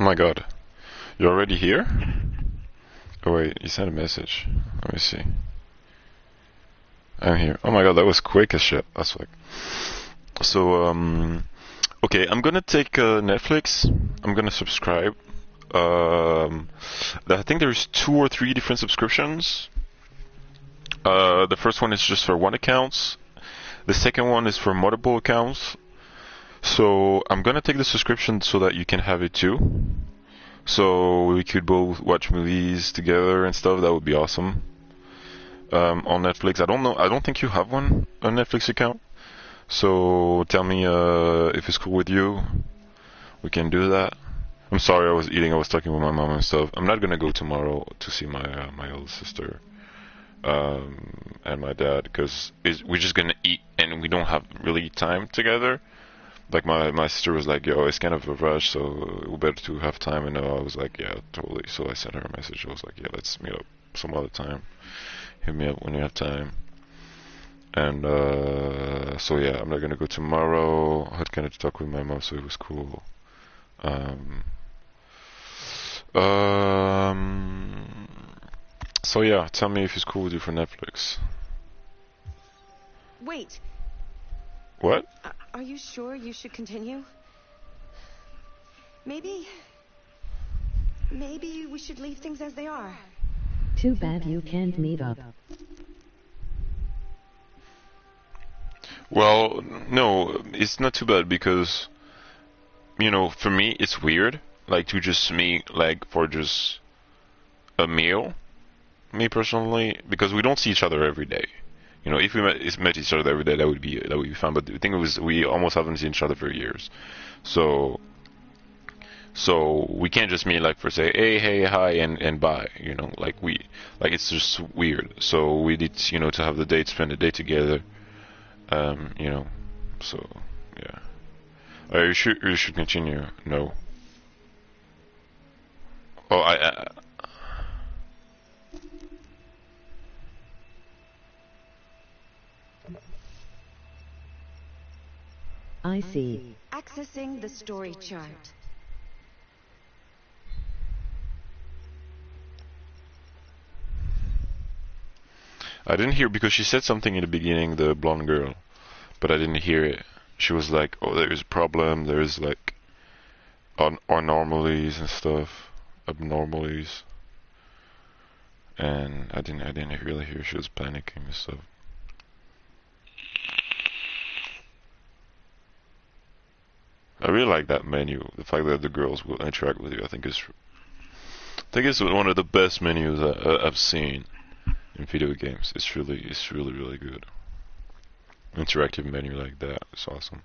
Oh my god. You're already here? Oh wait, you sent a message. Let me see. I'm here. Oh my god, that was quick as shit. That's like. So, okay, I'm gonna take Netflix. I'm gonna subscribe. I think there's 2 or 3 different subscriptions. The first one is just for one account. The second one is for multiple accounts. So I'm gonna take the subscription so that you can have it too. So we could both watch movies together and stuff. That would be awesome. On Netflix, I don't know. I don't think you have a Netflix account. So tell me if it's cool with you. We can do that. I'm sorry, I was eating. I was talking with my mom and stuff. I'm not gonna go tomorrow to see my older sister and my dad because we're just gonna eat and we don't have really time together. Like my sister was like, "Yo, it's kind of a rush, so we better to have time." And I was like, "Yeah, totally." So I sent her a message. I was like, "Yeah, let's meet up some other time. Hit me up when you have time." And so yeah, I'm not gonna go tomorrow. I had kind of talk with my mom, so it was cool. Um, um, so yeah, tell me if it's cool with you for Netflix. Wait. What? Are you sure you should continue? Maybe we should leave things as they are. Too bad you can't meet up. Well, no, it's not too bad because, for me, it's weird, like, to just meet, like, for just a meal, me personally, because we don't see each other every day. If we met each other every day, that would be fun. But the thing was, we almost haven't seen each other for years, so we can't just meet like for say, hey, hi, and bye. Like it's just weird. So we need, to have the date, spend the day together. Um, you know, so yeah. You should continue. No. Oh, I see. Accessing the story chart. I didn't hear because she said something in the beginning, the blonde girl, but I didn't hear it. She was like, "Oh, there is a problem. There is like anomalies and stuff, abnormalities," and I didn't really hear. She was panicking and stuff. I really like that menu. The fact that the girls will interact with you, I think it's one of the best menus I've seen in video games. It's really, really good. Interactive menu like that. It's awesome.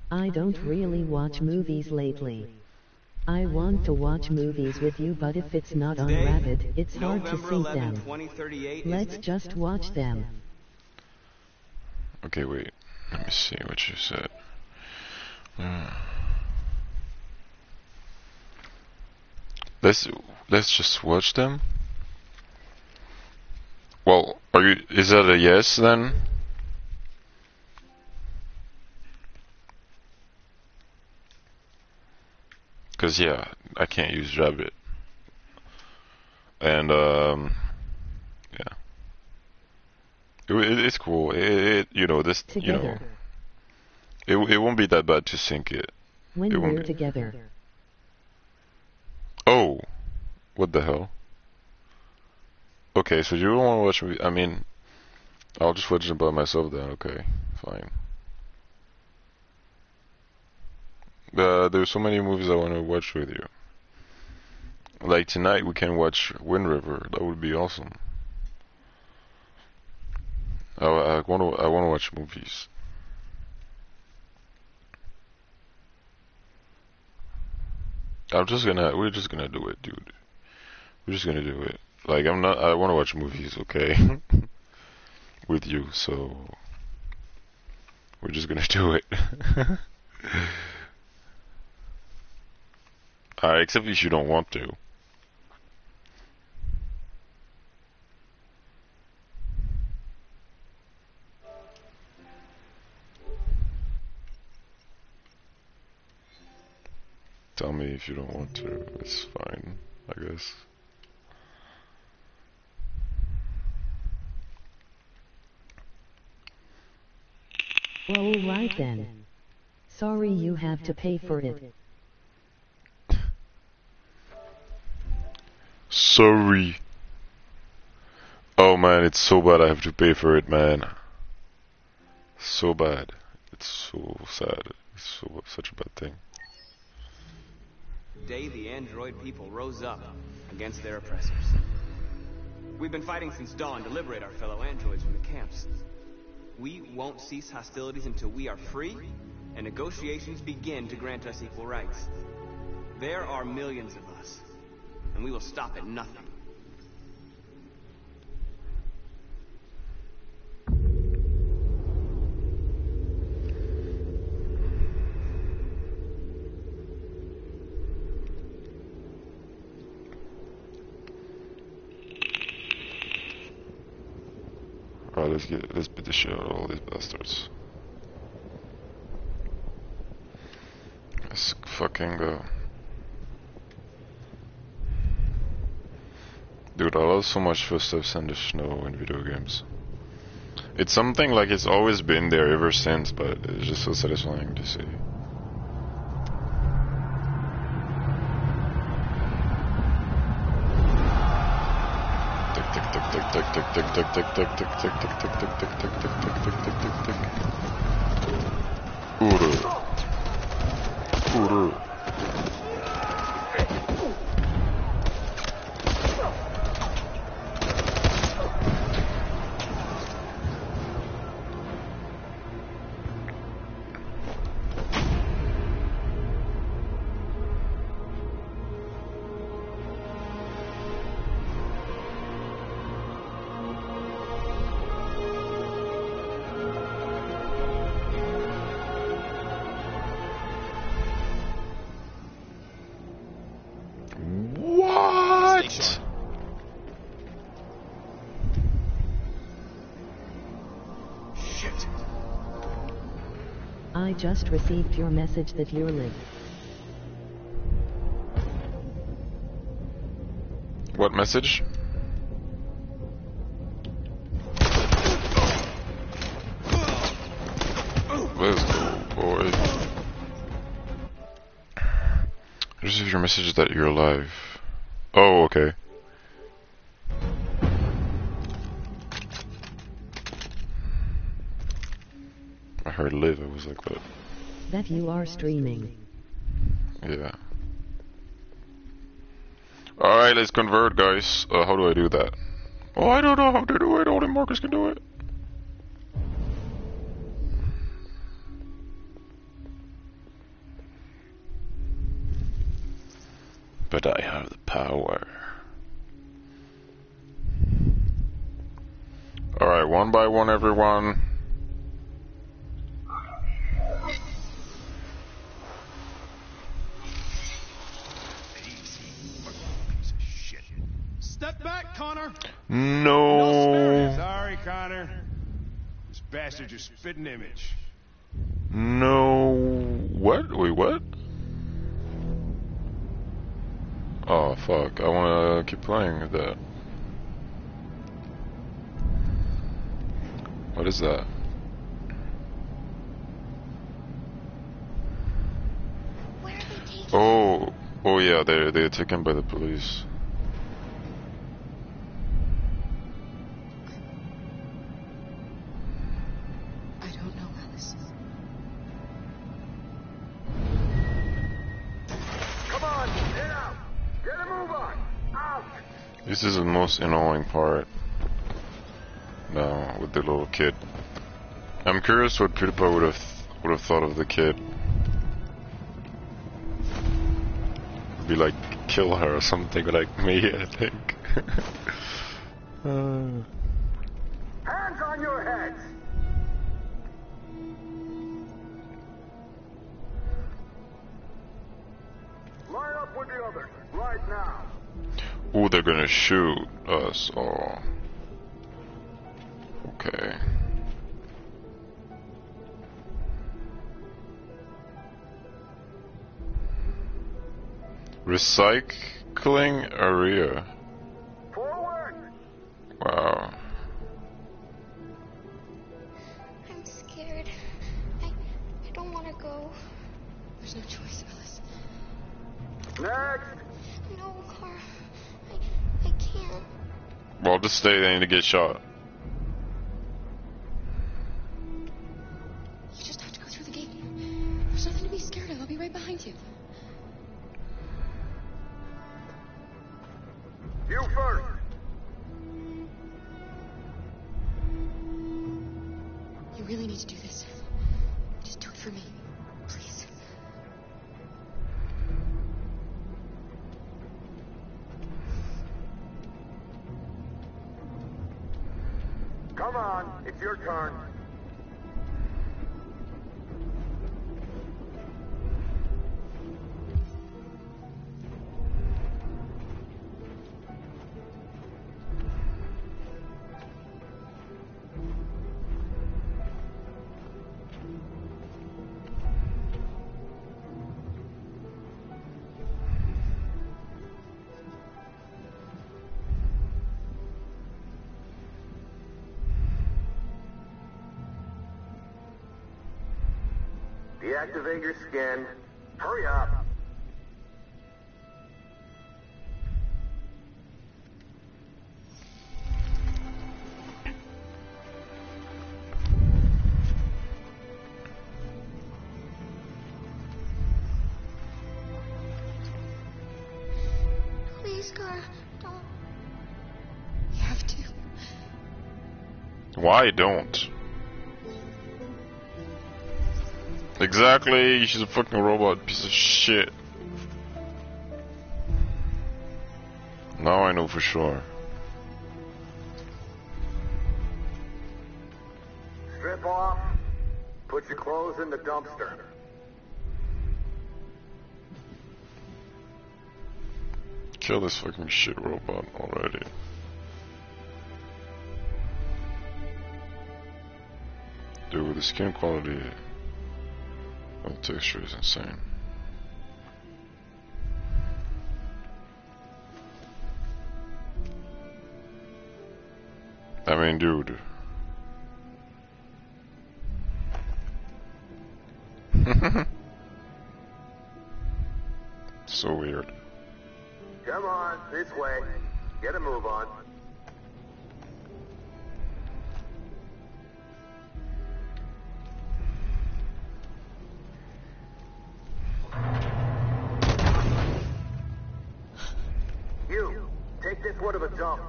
I don't really watch movies lately. I want to watch movies with you, but if it's not on Rabbit, it's hard to sync them. Let's just watch them. Okay, wait. Let me see what you said. Hmm. Let's just watch them. Well, is that a yes then? Cause yeah, I can't use Rabbit. And yeah, it's cool. This, Together. it won't be that bad to sync it. When It won't we're be. together. Oh, what the hell? Okay, so you don't want to watch me? I mean, I'll just watch them by myself then. Okay, fine. There's so many movies I want to watch with you. Like tonight, we can watch Wind River. That would be awesome. I want to watch movies. We're just gonna do it, dude. We're just gonna do it. Like, I wanna watch movies, okay? With you, so. We're just gonna do it. Except if you don't want to. Tell me if you don't want to. It's fine, I guess. Well, alright then. Sorry you have to pay for it. Sorry. Oh man, it's so bad I have to pay for it, man. So bad. It's so sad. It's such a bad thing. Day the android people rose up against their oppressors. We've been fighting since dawn to liberate our fellow androids from the camps. We won't cease hostilities until we are free and negotiations begin to grant us equal rights. There are millions of us, and we will stop at nothing. Alright, let's beat the shit out of all these bastards. Let's fucking go. Dude, I love so much footsteps and the snow in video games. It's something like it's always been there ever since, but it's just so satisfying to see. What? Shit. I just received your message that you're late. What message? Let's go, boy. Receive your message that you're alive. Oh, okay. I heard live, I was like, what? That you are streaming. Yeah. Alright, let's convert, guys. How do I do that? Oh, I don't know how to do it. Only Marcus can do it. But I have the power. Alright, one by one, everyone. Step back, Connor. No. Sorry, Connor. This bastard's your spitting image. No. What? Wait, what? Oh, fuck. I wanna keep playing with that. What is that? Where are they taking? Oh yeah, they're taken by the police. I don't know, Alice. Come on, get out! Get a move on! Out! This is the most annoying part. Now with the little kid. I'm curious what PewDiePie would have thought of the kid. be like kill her or something like me, I think. Hands on your heads! Line up with the others, right now. Ooh, they're gonna shoot us. Oh. Okay. Recycling area. Forward! Wow. I'm scared. I don't want to go. There's no choice, Alice. Next! No, Car. I can't. Well, just stay there to get shot. You just have to go through the gate. There's nothing to be scared of. I'll be right behind you. You first! You really need to do this. Just do it for me. Please. Come on, it's your turn. Deactivate your skin. Hurry up. Please, Car. Don't. You have to. Why don't? Exactly, she's a fucking robot piece of shit. Now I know for sure. Strip off. Put your clothes in the dumpster. Kill this fucking shit robot already. Dude, the skin quality of the texture is insane. I mean, dude. So weird. Come on, this way. Get a move on. You, take this one of a dump.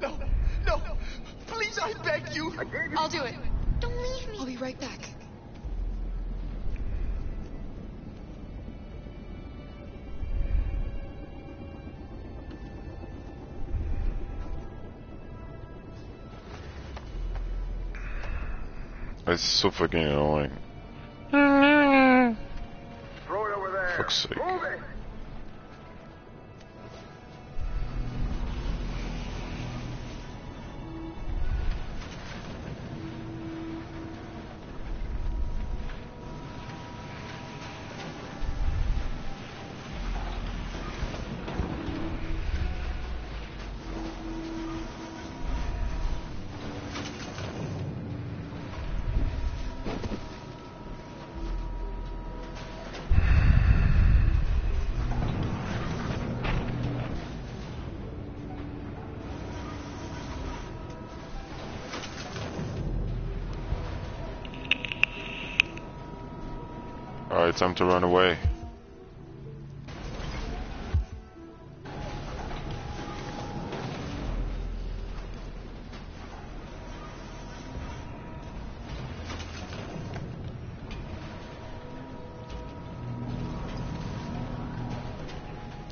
No, no, please, I beg you. I gave you... I'll do it. Don't leave me. I'll be right back. It's so fucking annoying. Throw it over there. Fuck's sake. Move it. Alright, time to run away.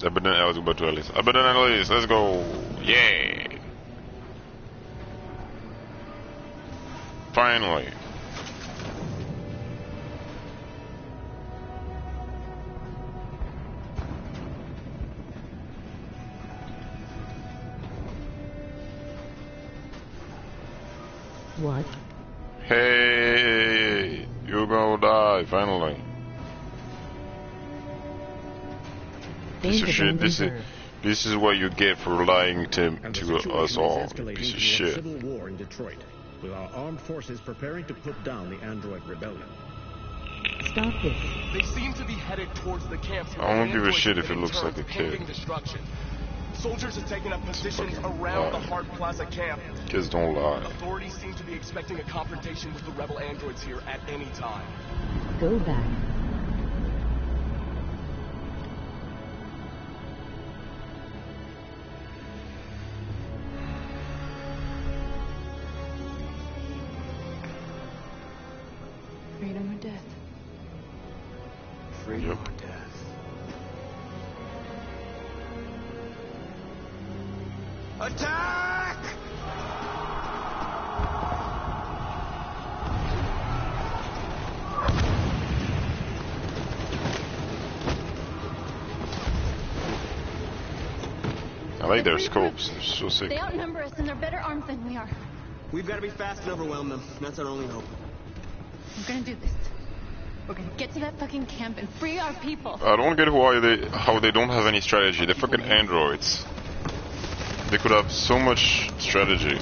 I was about to Alice. Alice, let's go. Yeah. Finally. What? Hey, you're gonna die, finally. Piece of shit, this is what you get for lying to us all, piece of shit. Civil war in Detroit, with our armed forces preparing to put down the android rebellion. Stop this. They seem to be headed towards the camps. I don't give a shit if it looks like a kid. Soldiers have taken up positions around the Hart Plaza camp. Kids don't lie. Authorities seem to be expecting a confrontation with the rebel androids here at any time. Go back. Freedom or death? Freedom Yep. or death. Attack! I like their scopes, they're so sick. They outnumber us and they're better armed than we are. We've got to be fast and overwhelm them. That's our only hope. We're gonna do this. We're gonna get to that fucking camp and free our people. I don't get how they don't have any strategy. They're fucking androids. They could have so much strategy.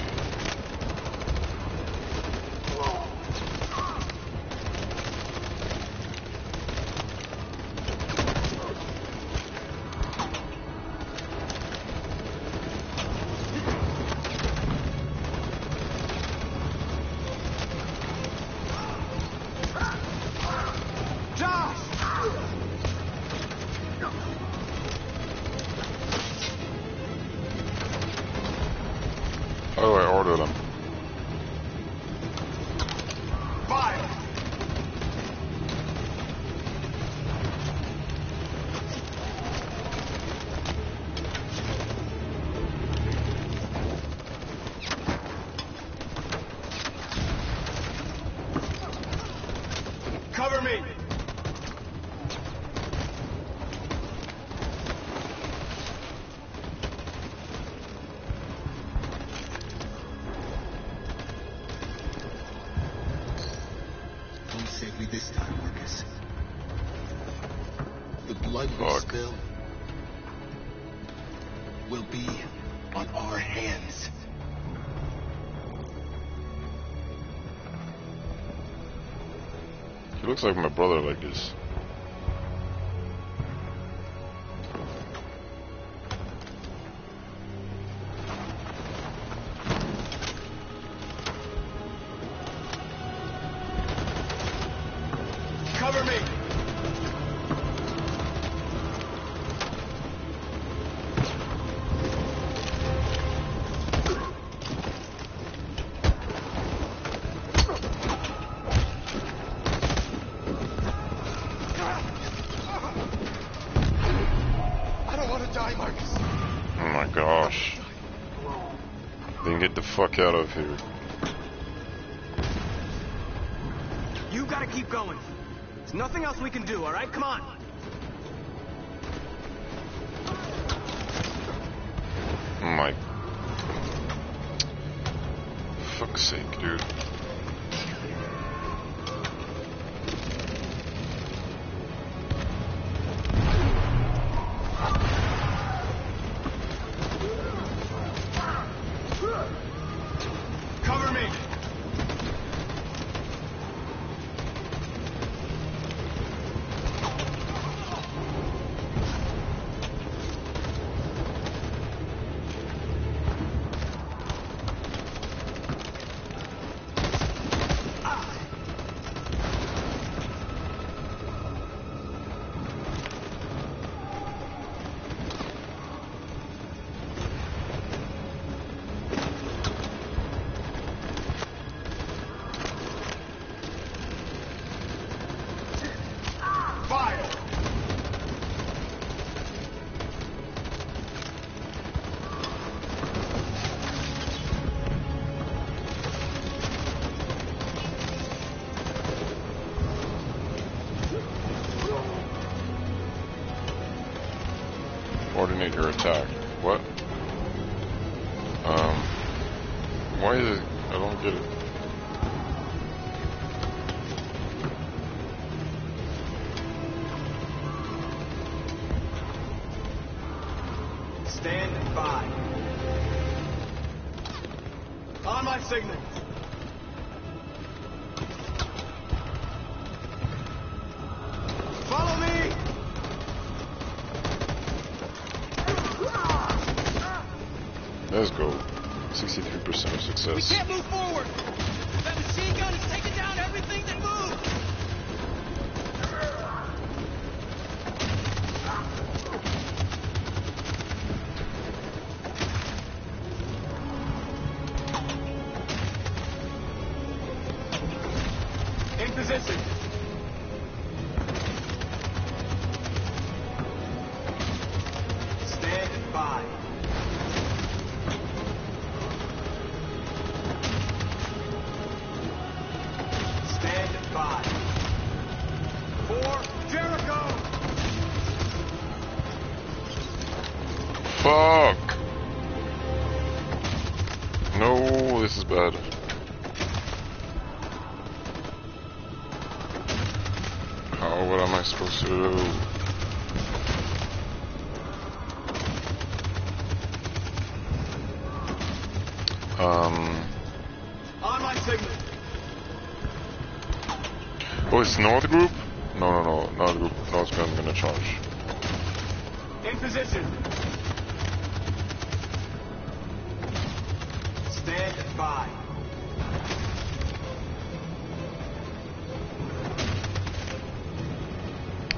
How do I order them? Fire! Cover me! Don't save me this time, Marcus. The blood we Fuck. spill will be on our hands. He looks like my brother like this. Cover me! I don't want to die, Marcus. Oh my gosh. Then get the fuck out of here. You gotta keep going. There's nothing else we can do, all right? Come on. Oh my. Fuck's sake, dude. Cover me! Fire! Coordinate your attack. What? Why is it? I don't get it. Stand by. On my signal. Follow me. Let's go. 63% of success. We can't move forward. That machine gun is taking down everything that moves. In position. Stand by. Stand by. For Jericho. Fuck! No, this is bad. What am I supposed to do? On my signal. Oh, it's North Group? No, North Group. North Group's gonna charge. In position. Stand by.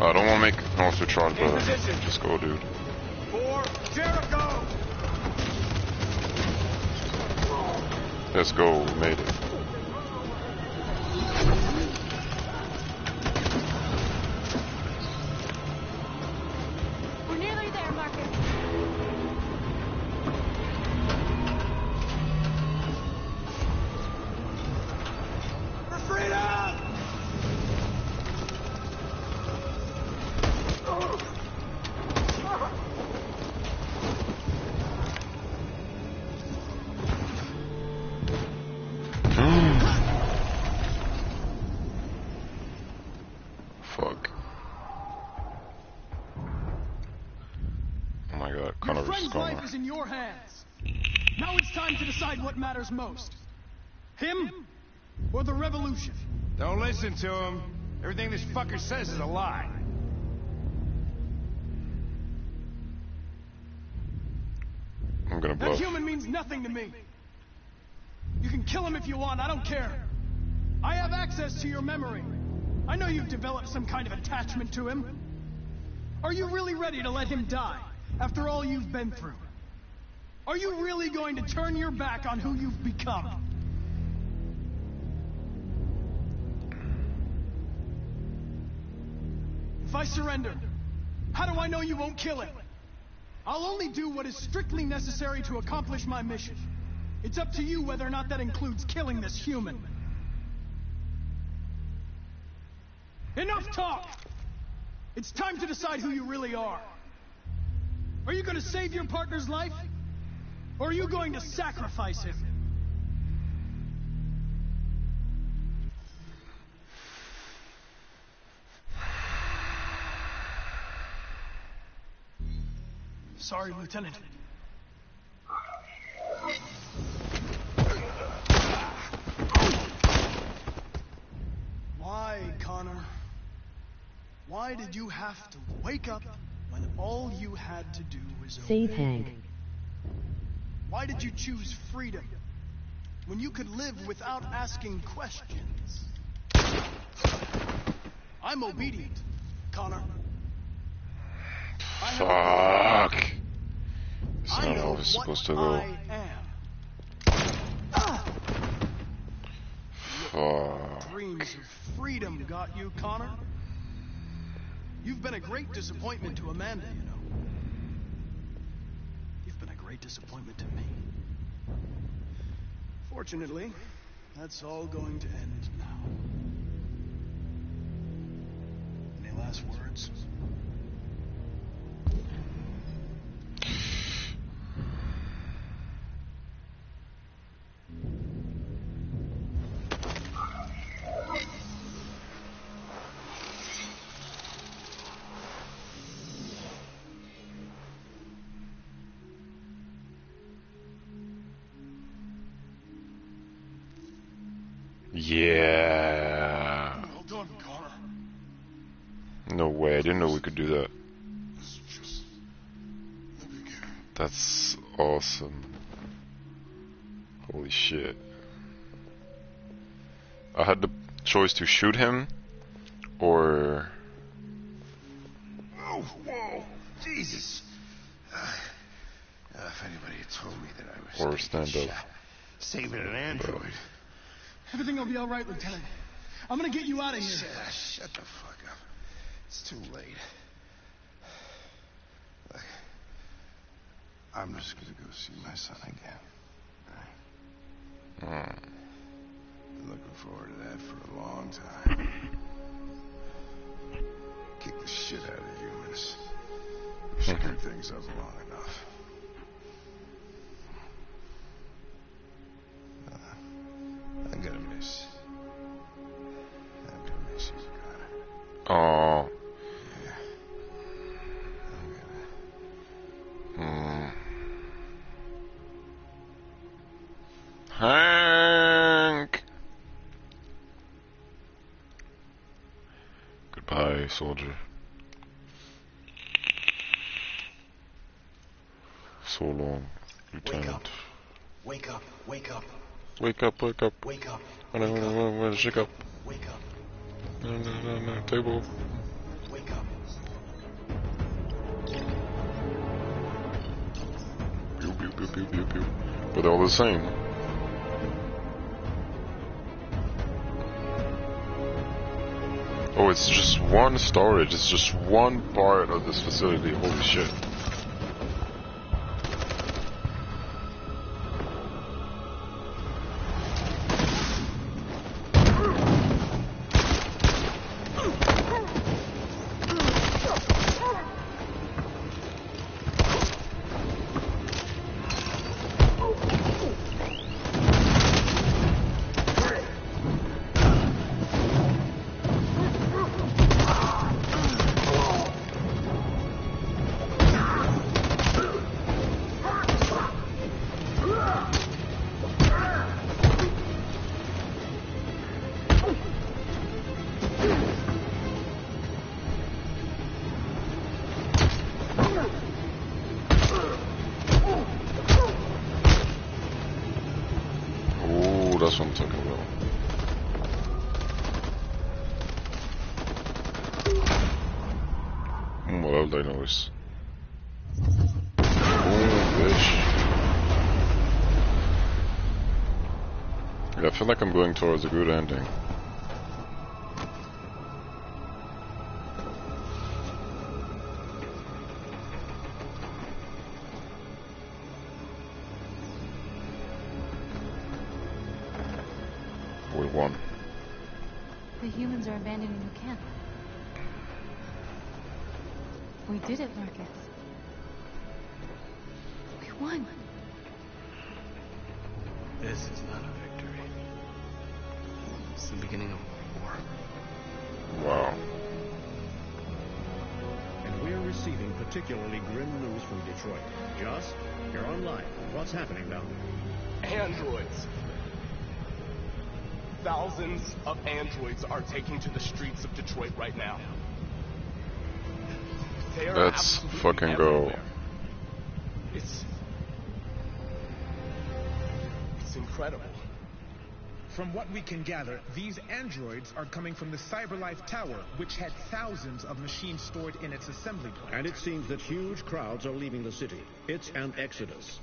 I don't want to make North to charge, In but position. just go, dude. For Jericho. Let's go. We made it. We're nearly there, Marcus. For freedom. Fuck. Oh my god, Your Connor's friend's gone. life is in your hands. Now it's time to decide what matters most. Him or the revolution? Don't listen to him. Everything this fucker says is a lie. I'm gonna That bluff. human means nothing to me. You can kill him if you want, I don't care. I have access to your memory. I know you've developed some kind of attachment to him. Are you really ready to let him die after all you've been through? Are you really going to turn your back on who you've become? If I surrender, how do I know you won't kill him? I'll only do what is strictly necessary to accomplish my mission. It's up to you whether or not that includes killing this human. Enough talk! It's time to decide who you really are. Are you going to save your partner's life? Or are you going to sacrifice him? Sorry, Lieutenant. Why, Connor? Why did you have to wake up when all you had to do was Save obey? Hank. Why did you choose freedom when you could live without asking questions? I'm obedient, Connor. Fuck. That's I not know how this is what supposed to go. I am. Fuck. Dreams of freedom got you, Connor. You've been a great disappointment to Amanda, you know. You've been a great disappointment to me. Fortunately, that's all going to end now. Any last words? Yeah. Well done, Connor. No way, I didn't know we could do that. This is just the beginning. That's awesome. Holy shit. I had the choice to shoot him or... Oh, whoa! Jesus! If anybody had told me that I was Or stand up. saving an android. Everything will be all right, Lieutenant. I'm gonna get you out of here. Shut the fuck up. It's too late. Look, I'm just gonna go see my son again. All right? Been looking forward to that for a long time. Kick the shit out of humans. We screwed things up long enough. I'm gonna miss you, Connor. Oh. Yeah. Hank! Goodbye, soldier. So long, Lieutenant. Wake up. Wake up. Wake up, wake up. Wake up. Shake up. Wake up. No, table. Wake up. Pew, pew, pew, pew, pew, pew. But they're all the same. Oh, it's just one storage. It's just one part of this facility. Holy shit. That's what I'm talking about. What else I notice? Boom, bitch. Yeah, I feel like I'm going towards a good ending. We won. The humans are abandoning the camp. We did it, Marcus. We won. This is not a victory. It's the beginning of war. Wow. And we're receiving particularly grim news from Detroit. Joss, you're online. What's happening now? Androids. Thousands of androids are taking to the streets of Detroit right now. They are Let's absolutely fucking go. everywhere. It's incredible. From what we can gather, these androids are coming from the CyberLife Tower, which had thousands of machines stored in its assembly plant. And it seems that huge crowds are leaving the city. It's an exodus.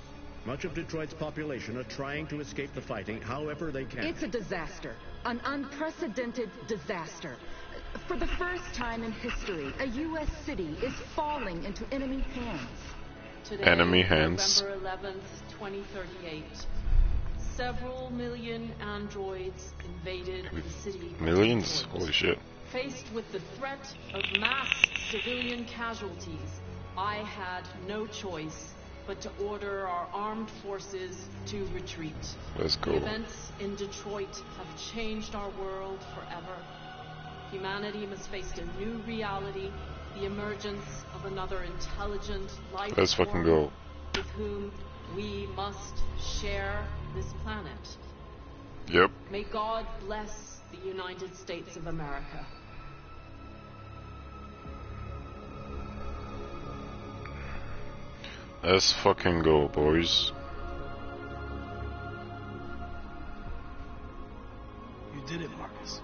Much of Detroit's population are trying to escape the fighting however they can. It's a disaster. An unprecedented disaster. For the first time in history, a U.S. city is falling into enemy hands. Today, Enemy hands. November 11th, 2038. Several million androids invaded the city. Millions? Holy shit. Faced with the threat of mass civilian casualties, I had no choice but to order our armed forces to retreat. Let's go. The events in Detroit have changed our world forever. Humanity must face a new reality, the emergence of another intelligent life Let's fucking go. with whom we must share this planet. Yep. May God bless the United States of America. Let's fucking go, boys. You did it, Marcus.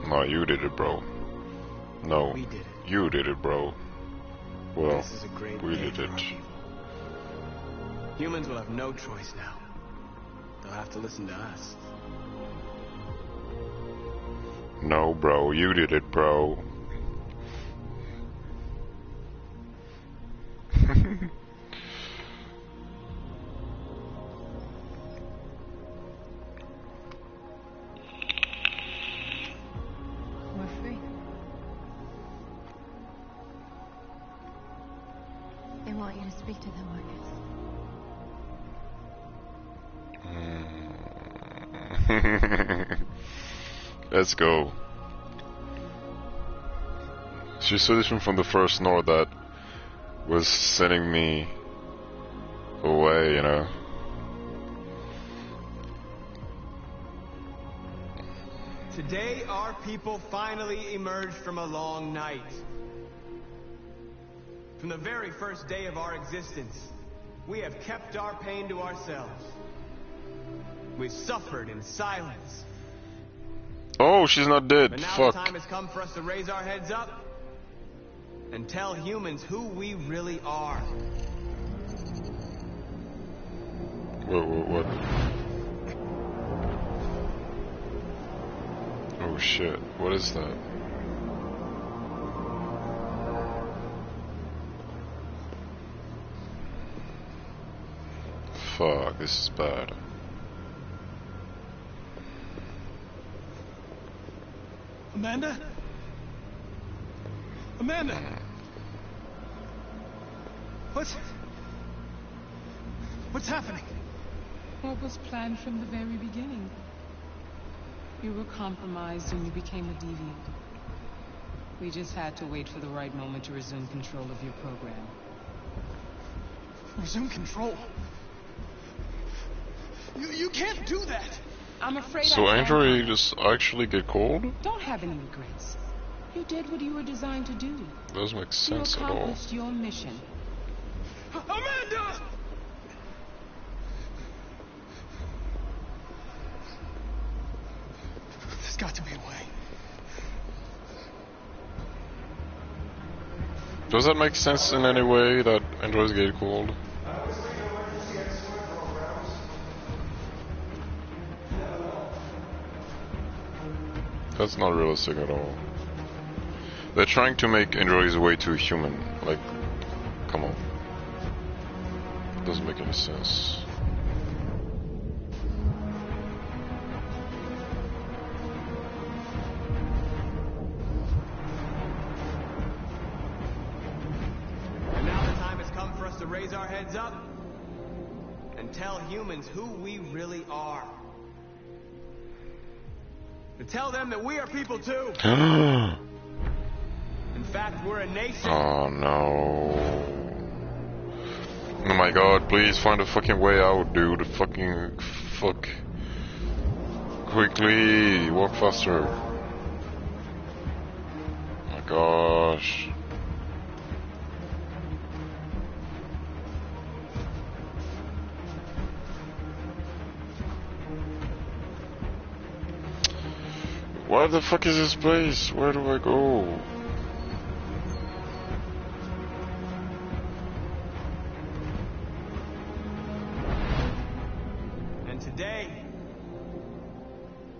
No, you did it, bro. No, We did it. you did it, bro. Well, This is a great we day did for it. our people. Humans will have no choice now. They'll have to listen to us. No, bro, you did it, bro. We're free. They want you to speak to them, Marcus. Let's go. She's so different from the first Nord that was sending me away, you know. Today, our people finally emerged from a long night. From the very first day of our existence, we have kept our pain to ourselves. We've suffered in silence. Oh, she's not dead. But now Fuck. the time has come for us to raise our heads up and tell humans who we really are. What? Oh shit, what is that? Fuck, this is bad. Amanda? Amanda! What's happening? What was planned from the very beginning? You were compromised and you became a deviant. We just had to wait for the right moment to resume control of your program. Resume control? You can't do that! I'm afraid So I Android just actually get cold? Don't have any regrets. You did what you were designed to do. Doesn't make sense You at all. accomplished your mission. Amanda! There's got to be a way. Does that make sense in any way that androids get cold? That's not realistic at all. They're trying to make androids way too human. Like, come on. Doesn't make any sense. And now the time has come for us to raise our heads up and tell humans who we really are. To tell them that we are people too. In fact, we're a nation. Oh no. Oh my god, please find a fucking way out, dude. Fucking fuck. Quickly, walk faster. Oh my gosh. Where the fuck is this place? Where do I go? And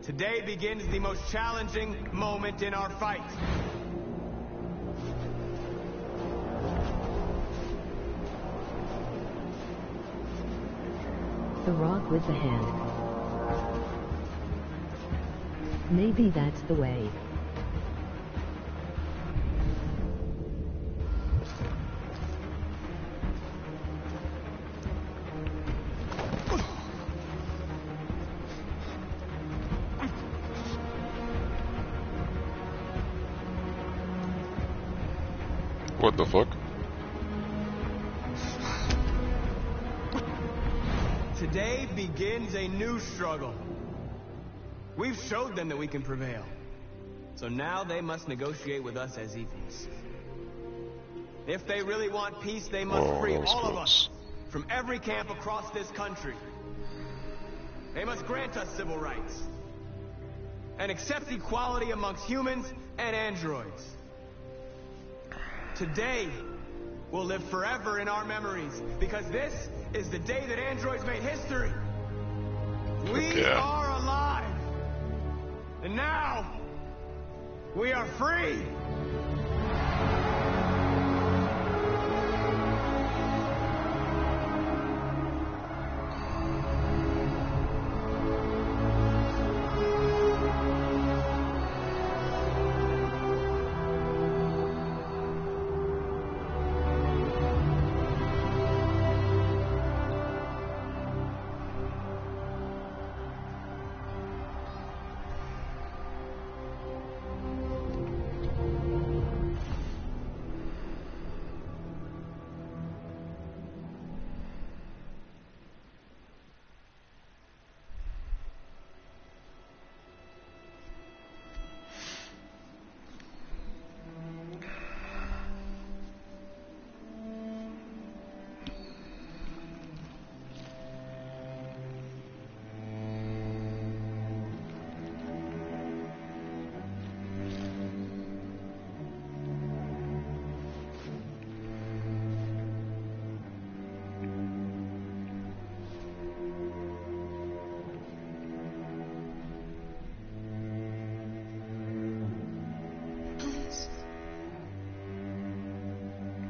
today begins the most challenging moment in our fight. The rock with the hand. Maybe that's the way. What the fuck? Today begins a new struggle. We've showed them that we can prevail. So now they must negotiate with us as equals. If they really want peace, they must free all of us from every camp across this country. They must grant us civil rights and accept equality amongst humans and androids. Today will live forever in our memories because this is the day that androids made history. We are alive. And now we are free.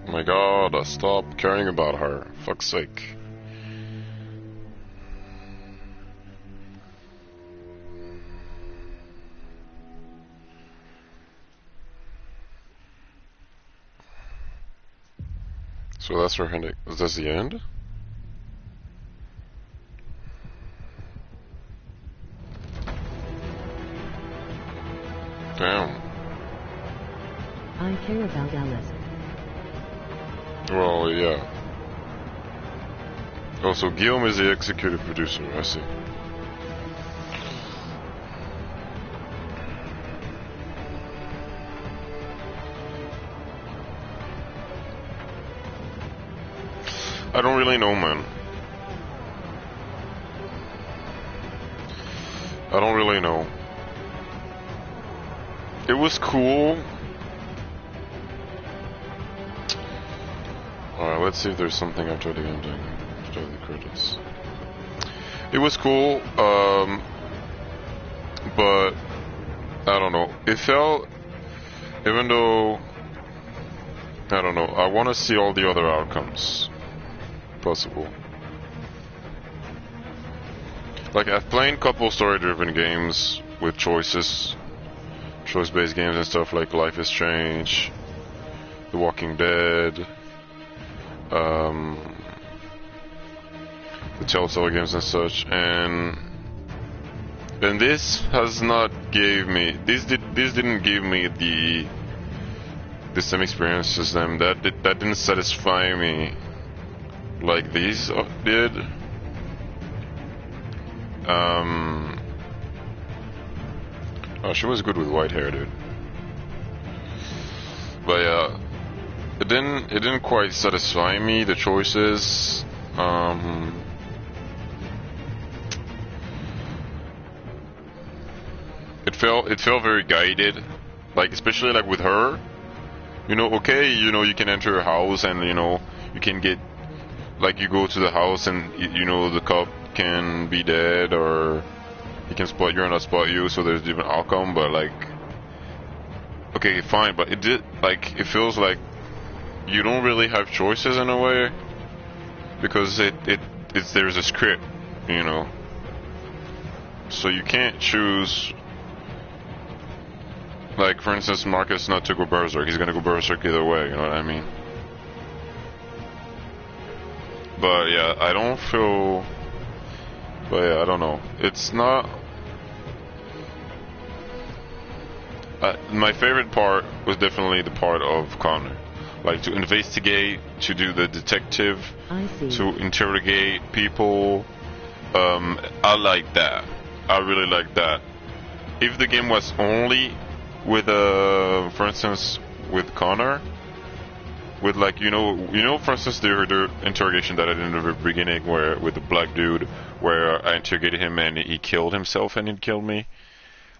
Oh my god, stop caring about her. Fuck's sake. So that's her ending. Is this the end? Damn. I care about Alice. Well, yeah. Oh, so Guillaume is the executive producer, I see. I don't really know, man. I don't really know. It was cool. Alright, let's see if there's something after the ending, after the credits. It was cool, but I don't know. It felt, even though, I don't know, I want to see all the other outcomes possible. Like, I've played a couple story-driven games with choices, choice-based games and stuff like Life is Strange, The Walking Dead, the Telltale games and such, and this has not gave me this didn't give me the same experience as them. That didn't satisfy me like these did. Oh, she was good with white hair, dude. But yeah, it didn't quite satisfy me, the choices. It felt very guided, like especially like with her. You know, okay, you know, you can enter a house and you know you can get, like, you go to the house and you know the cop can be dead or he can spot you or not spot you, so there's different outcome. But like, okay, fine, but it feels like you don't really have choices in a way, because there's a script, you know, so you can't choose. Like, for instance, Marcus not to go berserk, he's gonna go berserk either way, you know what I mean? But yeah, I don't feel, but yeah, I don't know, it's not, my favorite part was definitely the part of Connor. Like, to investigate, to do the detective, to interrogate people. I like that. I really like that. if the game was only with for instance, with Connor, with like for instance the interrogation that I did in the beginning, where with the black dude, where I interrogated him and he killed himself and he killed me.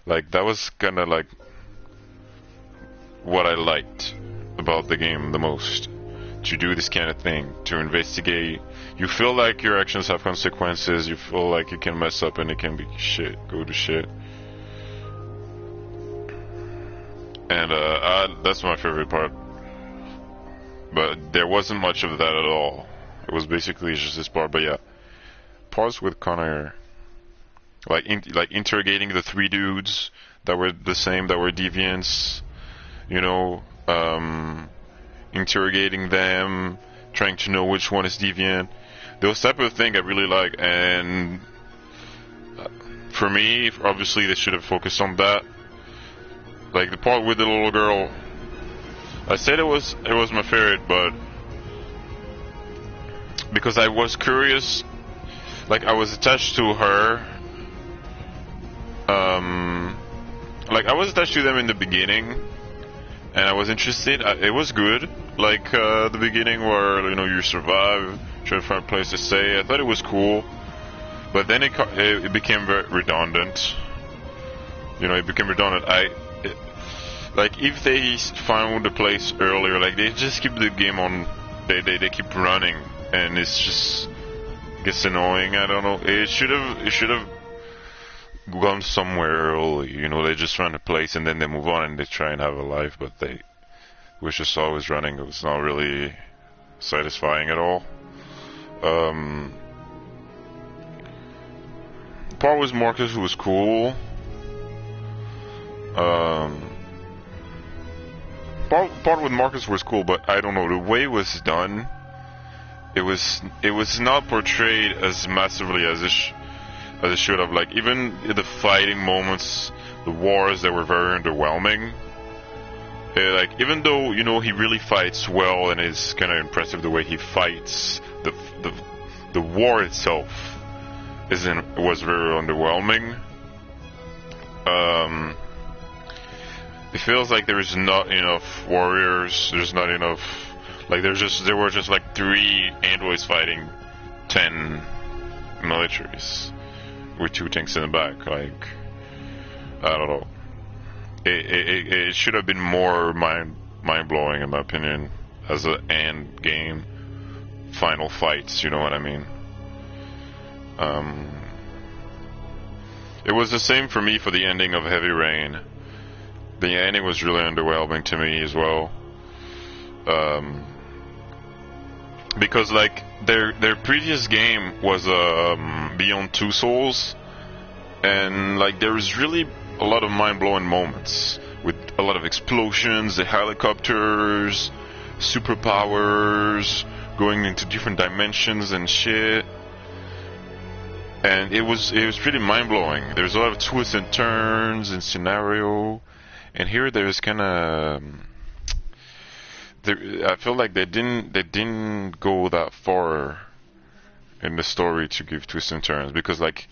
Like that was kind of like what I liked about the game the most. To do this kind of thing, to investigate. You feel like your actions have consequences. You feel like you can mess up and it can be shit, go to shit. And that's my favorite part. But there wasn't much of that at all. It was basically just this part. But yeah, parts with Connor, like interrogating the three dudes that were the same, that were deviants. Interrogating them, trying to know which one is deviant. Those type of thing I really like, and for me, obviously they should have focused on that. Like the part with the little girl, I said it was my favorite, but because I was curious, like I was attached to her. Like I was attached to them in the beginning, and I was interested. It was good. Like the beginning where you survive, try to find a place to stay. I thought it was cool, but then it became very redundant. It became redundant. Like if they found a place earlier, like they just keep the game on. They keep running, and it gets annoying. I don't know. It should have gone somewhere early. They just find a place and then they move on and they try and have a life, but they was just always running. It was not really satisfying at all. Part with Marcus, who was cool. Part with Marcus was cool, but I don't know, the way it was done, it was not portrayed as massively as it should have. Like even the fighting moments, the wars, that were very underwhelming. Like even though he really fights well and it's kind of impressive the way he fights, the war itself was very underwhelming. It feels like there is not enough warriors. There's not enough. Like there were just like 3 androids fighting 10 militaries with 2 tanks in the back. Like I don't know. It should have been more mind-blowing, in my opinion, as an end game. Final fights, you know what I mean? It was the same for me for the ending of Heavy Rain. The ending was really underwhelming to me as well. Because like their previous game was Beyond Two Souls, and like there was really a lot of mind-blowing moments with a lot of explosions, the helicopters, superpowers, going into different dimensions and shit. And it was pretty mind-blowing. There's a lot of twists and turns in scenario, and here there's kind of I feel like they didn't go that far in the story to give twists and turns, because like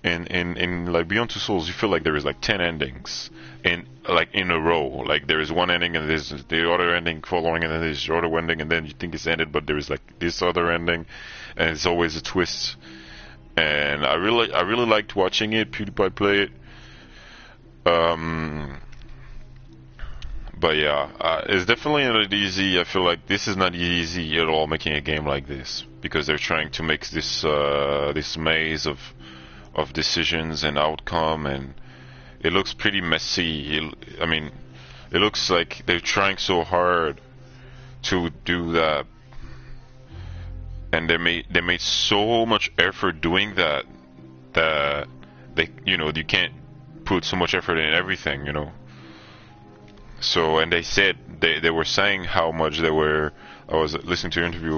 in like Beyond Two Souls, you feel like there is like 10 endings in a row. Like there is one ending and there's the other ending following, and then there's the other ending, and then you think it's ended, but there is like this other ending, and it's always a twist. And I really liked watching it, PewDiePie play it. But yeah, it's definitely not easy. I feel like this is not easy at all, making a game like this, because they're trying to make this this maze of decisions and outcome, and it looks pretty messy. I mean, it looks like they're trying so hard to do that, and they made so much effort doing that they you can't put so much effort in everything, So, and they said they were saying how much they were. I was listening to an interview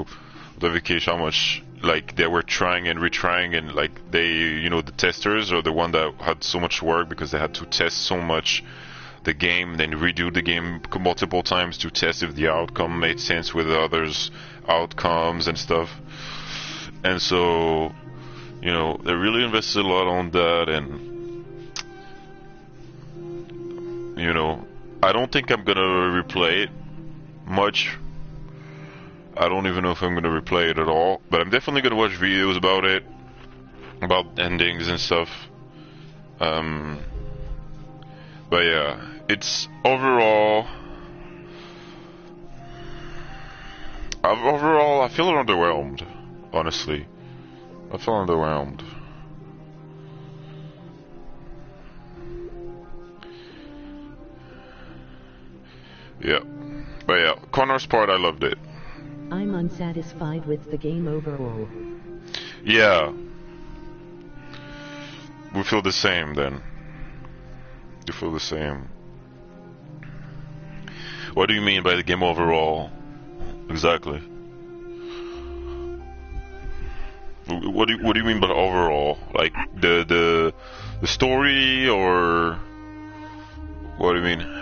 with Vikesh, how much like they were trying and retrying, and like they, the testers are the one that had so much work, because they had to test so much the game, then redo the game multiple times to test if the outcome made sense with the others' outcomes and stuff. And so, they really invested a lot on that, and you know, I don't think I'm gonna replay it much. I don't even know if I'm gonna replay it at all, but I'm definitely gonna watch videos about it, about endings and stuff. But yeah, it's overall I feel underwhelmed, honestly. I feel underwhelmed. Yeah. But yeah, Connor's part, I loved it. I'm unsatisfied with the game overall. Yeah. We feel the same then. You feel the same. What do you mean by the game overall? Exactly. What do you mean by overall? Like the story, or what do you mean?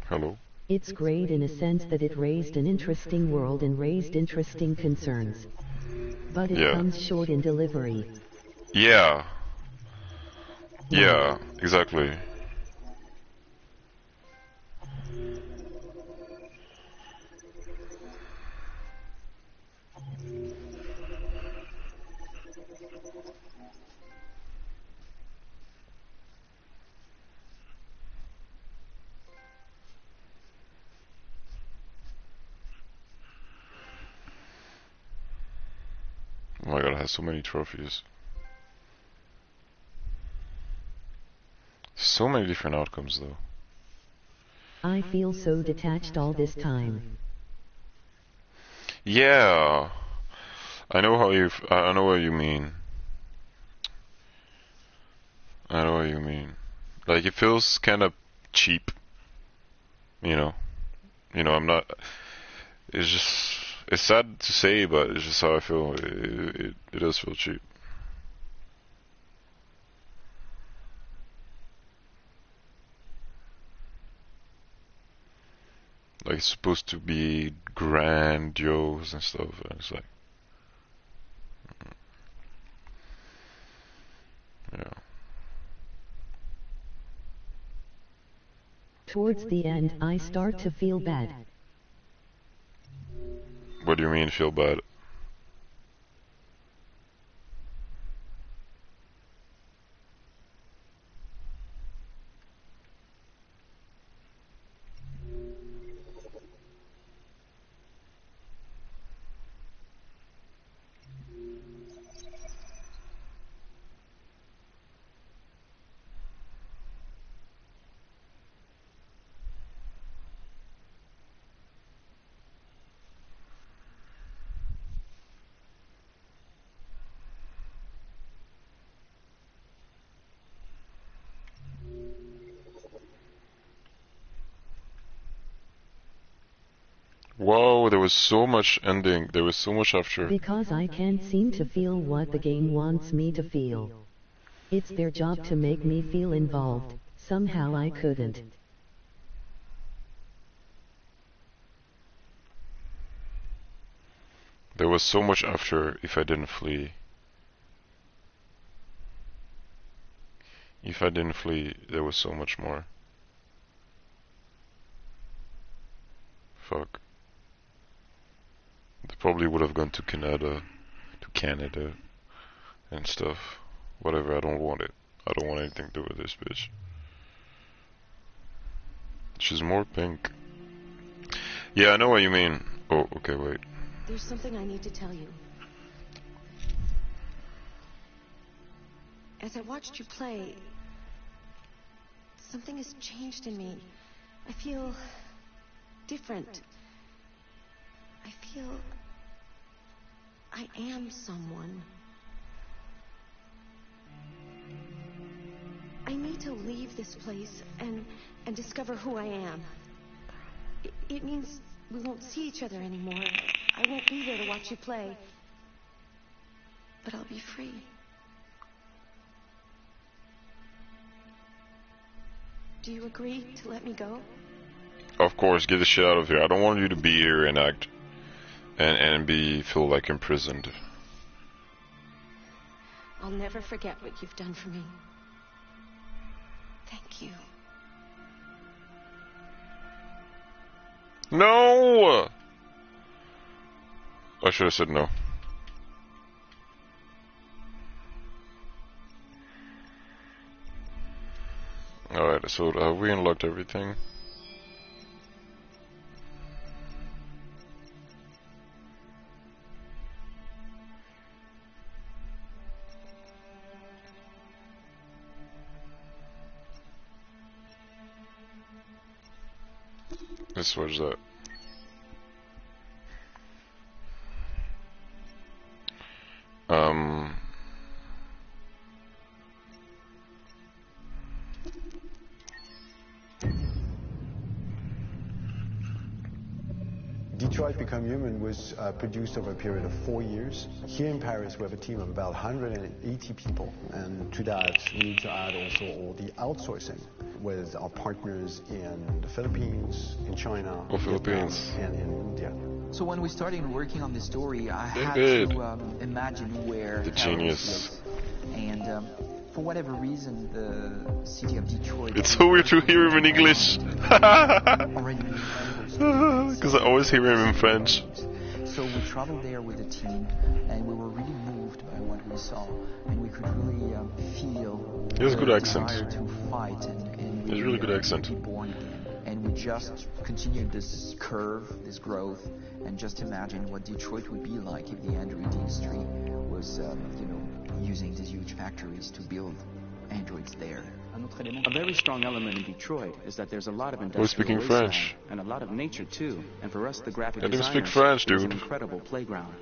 Hello? It's great in a sense that it raised an interesting world and raised interesting concerns. But it comes short in delivery. Yeah. Yeah, exactly. Oh my god, it has so many trophies. So many different outcomes, though. I feel so detached all this time. Yeah, I know I know what you mean. I know what you mean. Like, it feels kind of cheap. You know, I'm not. It's just, it's sad to say, but it's just how I feel. It does feel cheap. Like, it's supposed to be grandiose and stuff, and it's like, yeah. Towards the end, I start to feel bad. What do you mean, feel bad? Whoa, there was so much ending. There was so much after. Because I can't seem to feel what the game wants me to feel. It's their job to make me feel involved. Somehow I couldn't. There was so much after if I didn't flee. If I didn't flee, there was so much more. Fuck. They probably would have gone to Canada, and stuff. Whatever, I don't want it. I don't want anything to do with this bitch. She's more pink. Yeah, I know what you mean. Oh, okay, wait. There's something I need to tell you. As I watched you play, something has changed in me. I feel different. I feel I am someone. I need to leave this place and discover who I am. It means we won't see each other anymore. I won't be there to watch you play. but I'll be free. Do you agree to let me go? Of course, get the shit out of here. I don't want you to be here and act and feel like imprisoned. I'll never forget what you've done for me. Thank you. No! I should have said no. Alright, so have we unlocked everything? Let's switch that. Detroit Become Human was produced over a period of 4 years. Here in Paris, we have a team of about 180 people, and to that, we need to add also all the outsourcing with our partners in the Philippines, in China, Philippines, and in India. So when we started working on this story, I had to imagine where the genius lives. And for whatever reason, the city of Detroit... It's so weird to hear him in English. Because I always hear him in French. So we traveled there with the team, and we were really moved by what we saw, and we could really feel he has a good accent. Desire to fight and he has a really good accent. Be born again. And we just continued this curve, this growth, and just imagine what Detroit would be like if the android industry was, using these huge factories to build androids there. A very strong element in Detroit is that there's a lot of industrial We're speaking French. And a lot of nature too. And for us, the graphic I didn't designers, speak French, it was dude. an incredible playground.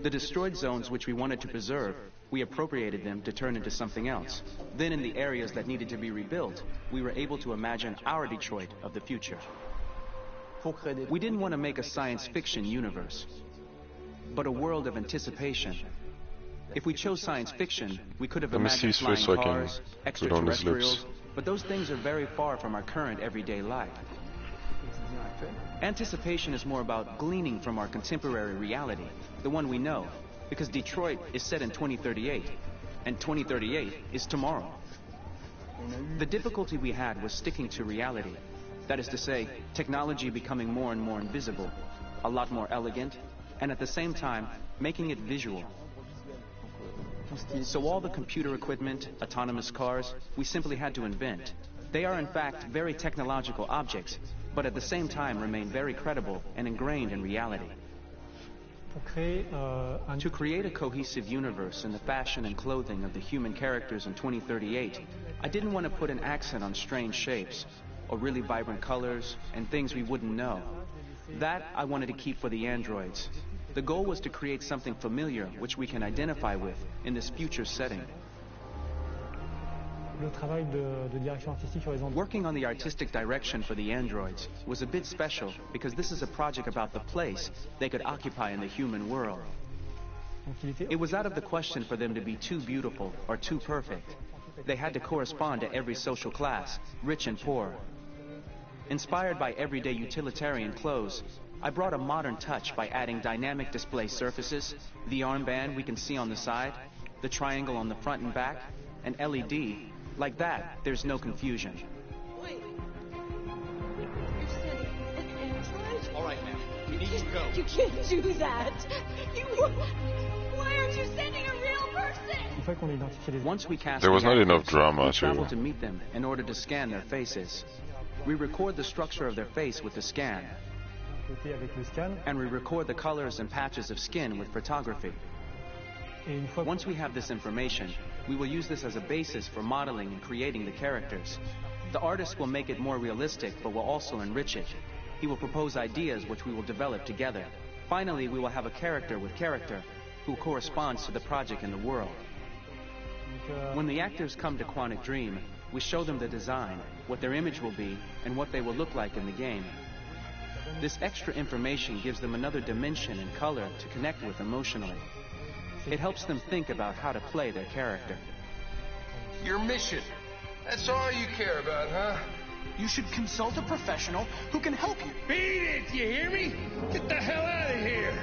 The destroyed zones which we wanted to preserve, we appropriated them to turn into something else. Then in the areas that needed to be rebuilt, we were able to imagine our Detroit of the future. We didn't want to make a science fiction universe, but a world of anticipation. If we chose science fiction, we could have imagined flying cars, extraterrestrials, but those things are very far from our current everyday life. Anticipation is more about gleaning from our contemporary reality, the one we know, because Detroit is set in 2038, and 2038 is tomorrow. The difficulty we had was sticking to reality. That is to say, technology becoming more and more invisible, a lot more elegant, and at the same time, making it visual. So all the computer equipment, autonomous cars, we simply had to invent. They are in fact very technological objects, but at the same time remain very credible and ingrained in reality. To create a cohesive universe in the fashion and clothing of the human characters in 2038, I didn't want to put an accent on strange shapes, or really vibrant colors, and things we wouldn't know. That I wanted to keep for the androids. The goal was to create something familiar which we can identify with in this future setting. Working on the artistic direction for the androids was a bit special because this is a project about the place they could occupy in the human world. It was out of the question for them to be too beautiful or too perfect. They had to correspond to every social class, rich and poor. Inspired by everyday utilitarian clothes, I brought a modern touch by adding dynamic display surfaces, the armband we can see on the side, the triangle on the front and back, an LED. Like that, there's no confusion. Wait. You're sending an android? All right, man. We need to go. You can't do that. Why aren't you sending a real person? Once we cast there was not enough we drama traveled to meet them in order to scan their faces. We record the structure of their face with the scan. And we record the colors and patches of skin with photography. Once we have this information, we will use this as a basis for modeling and creating the characters. The artist will make it more realistic, but will also enrich it. He will propose ideas which we will develop together. Finally, we will have a character with character, who corresponds to the project in the world. When the actors come to Quantic Dream, we show them the design, what their image will be, and what they will look like in the game. This extra information gives them another dimension and color to connect with emotionally. It helps them think about how to play their character. Your mission. That's all you care about, huh? You should consult a professional who can help you. Beat it, you hear me? Get the hell out of here!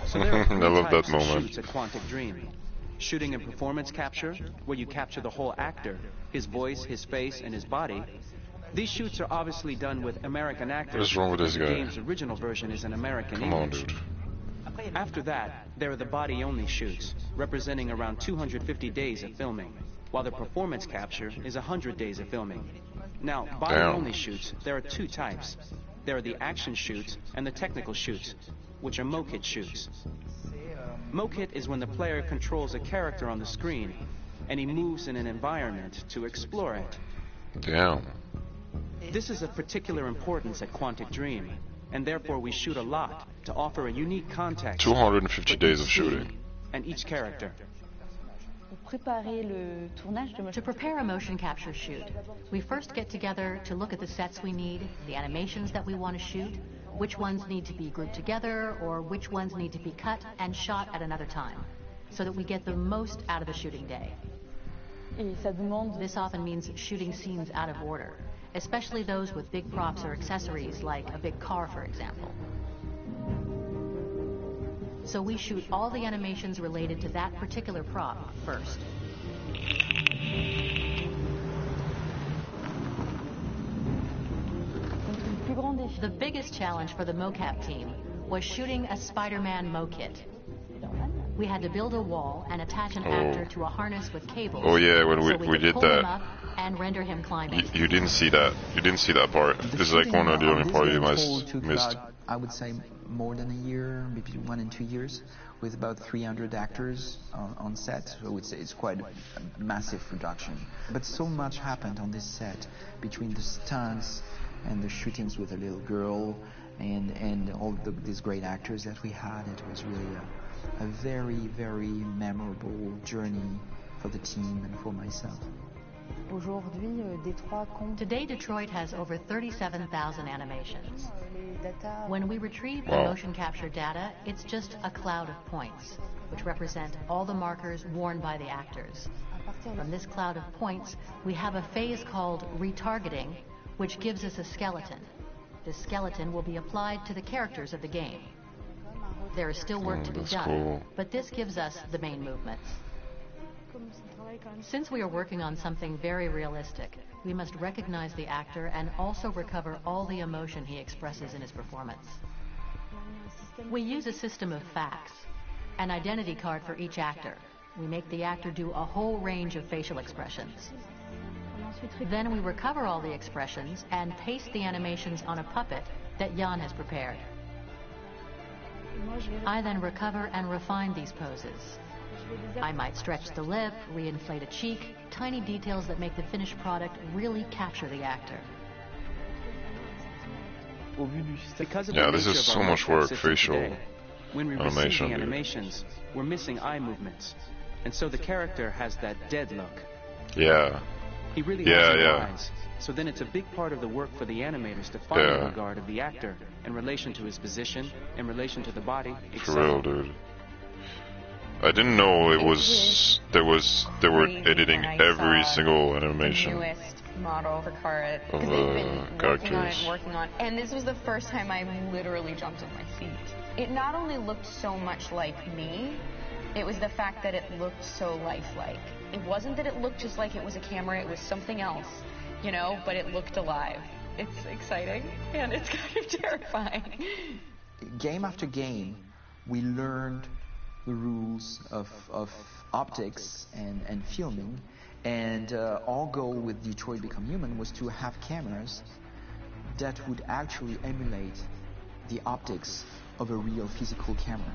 So there are three I love that types of moment. shoots at Quantic Dream. Shooting and performance capture, where you capture the whole actor, his voice, his face, and his body. These shoots are obviously done with American actors. What is wrong with this The guy? game's original version is an American Come on, English. dude. After that, there are the body-only shoots, representing around 250 days of filming, while the performance capture is 100 days of filming. Now, body-only shoots, there are two types. There are the action shoots and the technical shoots, which are mokit shoots. Mokit is when the player controls a character on the screen, and he moves in an environment to explore it. Damn. This is of particular importance at Quantic Dream, and therefore we shoot a lot to offer a unique context 250 for days each of shooting. scene and each character. To prepare a motion capture shoot, we first get together to look at the sets we need, the animations that we want to shoot, which ones need to be grouped together, or which ones need to be cut and shot at another time, so that we get the most out of the shooting day. This often means shooting scenes out of order, especially those with big props or accessories, like a big car, for example. So we shoot all the animations related to that particular prop first. The biggest challenge for the mocap team was shooting a Spider-Man mokit. We had to build a wall and attach an actor to a harness with cables. Oh yeah, when so we could did pull him that. up and render him climbing. You didn't see that. You didn't see that part. This is like one of the only parts you missed. About, I would say more than a year, maybe 1 and 2 years, with about 300 actors on set. So it's quite a massive production. But so much happened on this set between the stunts and the shootings with a little girl and all these great actors that we had. It was really a very, very memorable journey for the team and for myself. Today, Detroit has over 37,000 animations. When we retrieve the Wow. motion capture data, it's just a cloud of points, which represent all the markers worn by the actors. From this cloud of points, we have a phase called retargeting, which gives us a skeleton. This skeleton will be applied to the characters of the game. There is still work to be that's done, cool. but this gives us the main movements. Since we are working on something very realistic, we must recognize the actor and also recover all the emotion he expresses in his performance. We use a system of facts, an identity card for each actor. We make the actor do a whole range of facial expressions. Then we recover all the expressions and paste the animations on a puppet that Jan has prepared. I then recover and refine these poses. I might stretch the lip, reinflate a cheek, tiny details that make the finished product really capture the actor. Because of Yeah, the this nature is of so our much mocap work, system facial today, when we receive animation, the dude. animations, we're missing eye movements, and so the character has that dead look. Yeah. He really Yeah, has no yeah. eyes. So then it's a big part of the work for the animators to find Yeah. the regard of the actor in relation to his position, in relation to the body, For etc. real, dude. I didn't know it was they were editing every single animation The newest model for Kara, of because they've been characters. working on, and this was the first time I literally jumped on my feet. It not only looked so much like me, it was the fact that it looked so lifelike. It wasn't that it looked just like it was a camera, it was something else, you know, but it looked alive. It's exciting, and it's kind of terrifying. Game after game, we learned the rules of optics and filming, and our goal with Detroit Become Human was to have cameras that would actually emulate the optics of a real physical camera.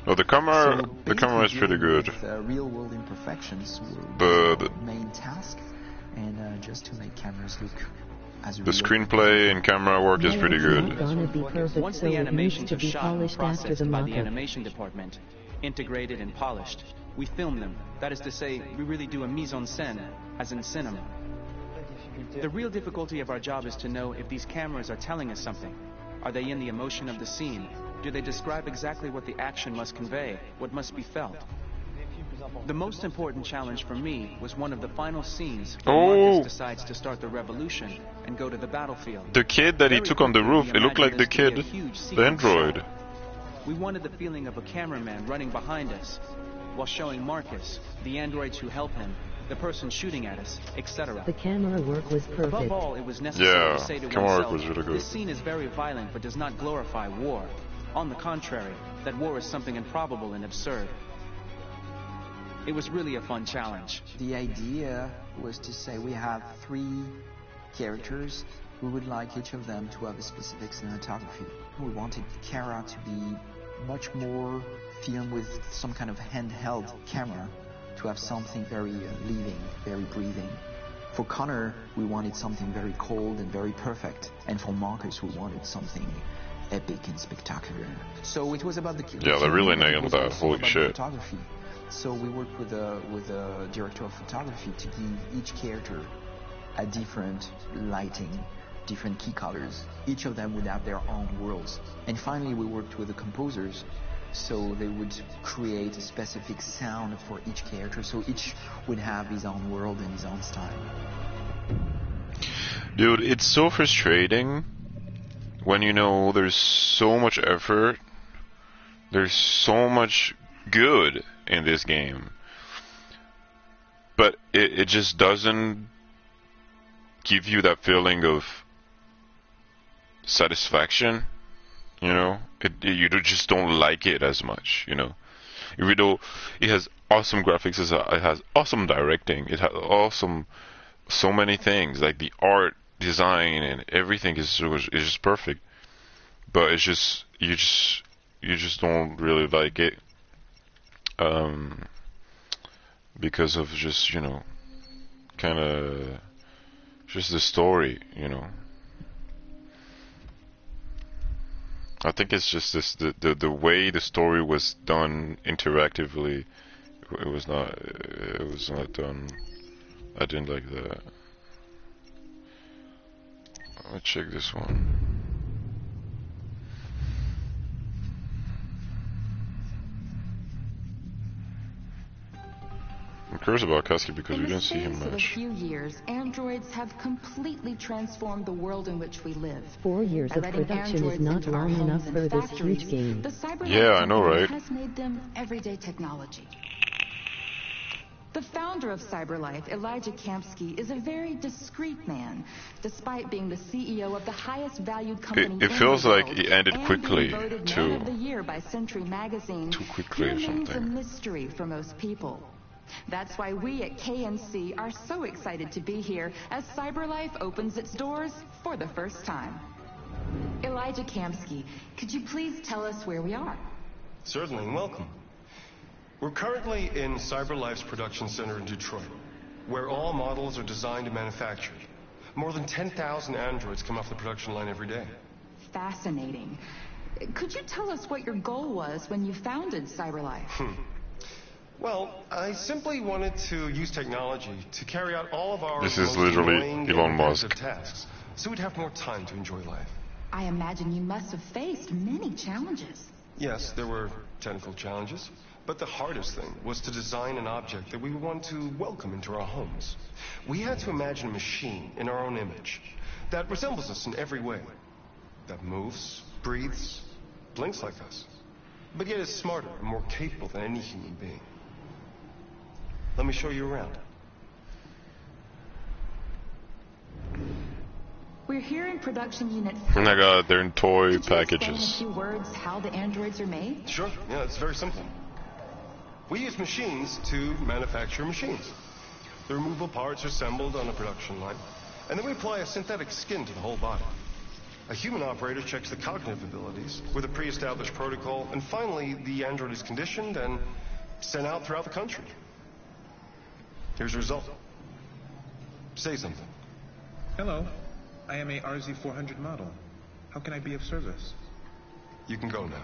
No, the camera So is pretty good. Real-world imperfections were The main task, and just to make cameras look as the real. screenplay and camera work is pretty good. Gonna be perfect, Once so the it needs animations to are be shot and polished after processed the by the mock-up. animation department, integrated and polished, we film them. That is to say, we really do a mise en scène, as in cinema. The real difficulty of our job is to know if these cameras are telling us something. Are they in the emotion of the scene? Do they describe exactly what the action must convey, what must be felt? The most important challenge for me was one of the final scenes Oh. where Marcus decides to start the revolution and go to the battlefield. The kid that he took on the roof, it looked like the kid, the android. We wanted the feeling of a cameraman running behind us while showing Marcus, the androids who help him, the person shooting at us, etc. The camera work was perfect. Above all, it was necessary to say to camera work oneself, was really good. this scene is very violent but does not glorify war. On the contrary, that war is something improbable and absurd. It was really a fun challenge. The idea was to say we have 3 characters. We would like each of them to have a specific cinematography. We wanted Kara to be much more filmed with some kind of handheld camera, to have something very living, very breathing. For Connor, we wanted something very cold and very perfect. And for Marcus, we wanted something epic and spectacular. So it was about the... Yeah, they really nailed that. Holy shit. Photography. So we worked with a director of photography to give each character a different lighting, different key colors. Each of them would have their own worlds. And finally, we worked with the composers, so they would create a specific sound for each character, so each would have his own world and his own style. Dude, it's so frustrating when you know there's so much effort, there's so much good in this game, but it just doesn't give you that feeling of satisfaction, you know? You just don't like it as much, you know? Even though it has awesome graphics, it has awesome directing, it has awesome, so many things, like the art, design, and everything is just perfect, but it's just, you just don't really like it, because of just, you know, kind of just the story, you know. I think it's just this the way the story was done interactively. It was not done. I didn't like that. Let's check this one. I'm curious about Kasky because we didn't see him In the much. space of a few years, androids have completely transformed the world in which we live. 4 years By of letting production is androids not into our long enough homes for and this factories, huge game. the cyberlife Yeah, I know, company right? has made them everyday technology. The founder of CyberLife, Elijah Kamsky, is a very discreet man, despite being the CEO of the highest valued company It in feels the like world, it ended and quickly, being voted too. Man of the Year by Century Magazine. Too quickly or He remains a something. mystery for most people. That's why we at KNC are so excited to be here as CyberLife opens its doors for the first time. Elijah Kamsky, could you please tell us where we are? Certainly, and welcome. We're currently in CyberLife's production center in Detroit, where all models are designed and manufactured. More than 10,000 androids come off the production line every day. Fascinating. Could you tell us what your goal was when you founded CyberLife? Well, I simply wanted to use technology to carry out all of our This is most literally annoying Elon and Musk. repetitive tasks, so we'd have more time to enjoy life. I imagine you must have faced many challenges. Yes, there were technical challenges, but the hardest thing was to design an object that we would want to welcome into our homes. We had to imagine a machine in our own image that resembles us in every way, that moves, breathes, blinks like us, but yet is smarter and more capable than any human being. Let me show you around. We're here in production unit. Oh my god, they're in toy Could you explain in a packages. few words how the androids are made? Sure, yeah, it's very simple. We use machines to manufacture machines. The removable parts are assembled on a production line, and then we apply a synthetic skin to the whole body. A human operator checks the cognitive abilities with a pre-established protocol, and finally, the android is conditioned and sent out throughout the country. Here's the result. Say something. Hello. I am a RZ400 model. How can I be of service? You can go now.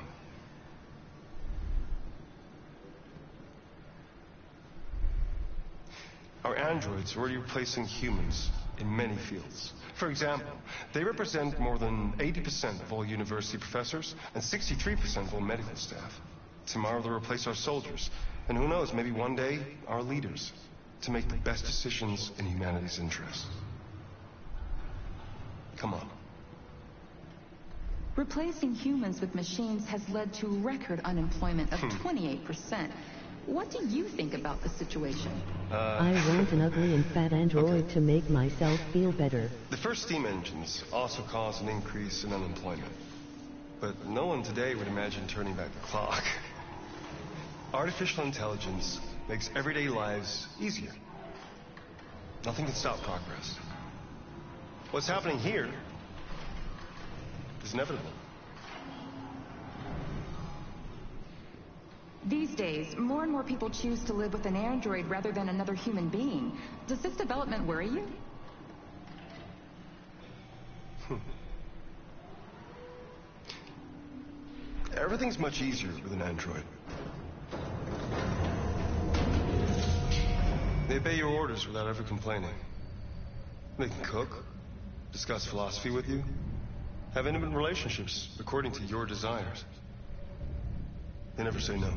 Our androids are already replacing humans in many fields. For example, they represent more than 80% of all university professors and 63% of all medical staff. Tomorrow they'll replace our soldiers, And who knows, maybe one day, our leaders, to make the best decisions in humanity's interest. Come on. Replacing humans with machines has led to record unemployment of 28%. What do you think about the situation? I want an ugly and fat android to make myself feel better. The first steam engines also caused an increase in unemployment. But no one today would imagine turning back the clock. Artificial intelligence makes everyday lives easier. Nothing can stop progress. What's happening here is inevitable. These days, more and more people choose to live with an android rather than another human being. Does this development worry you? Everything's much easier with an android. They obey your orders without ever complaining. They can cook, discuss philosophy with you, have intimate relationships according to your desires. They never say no.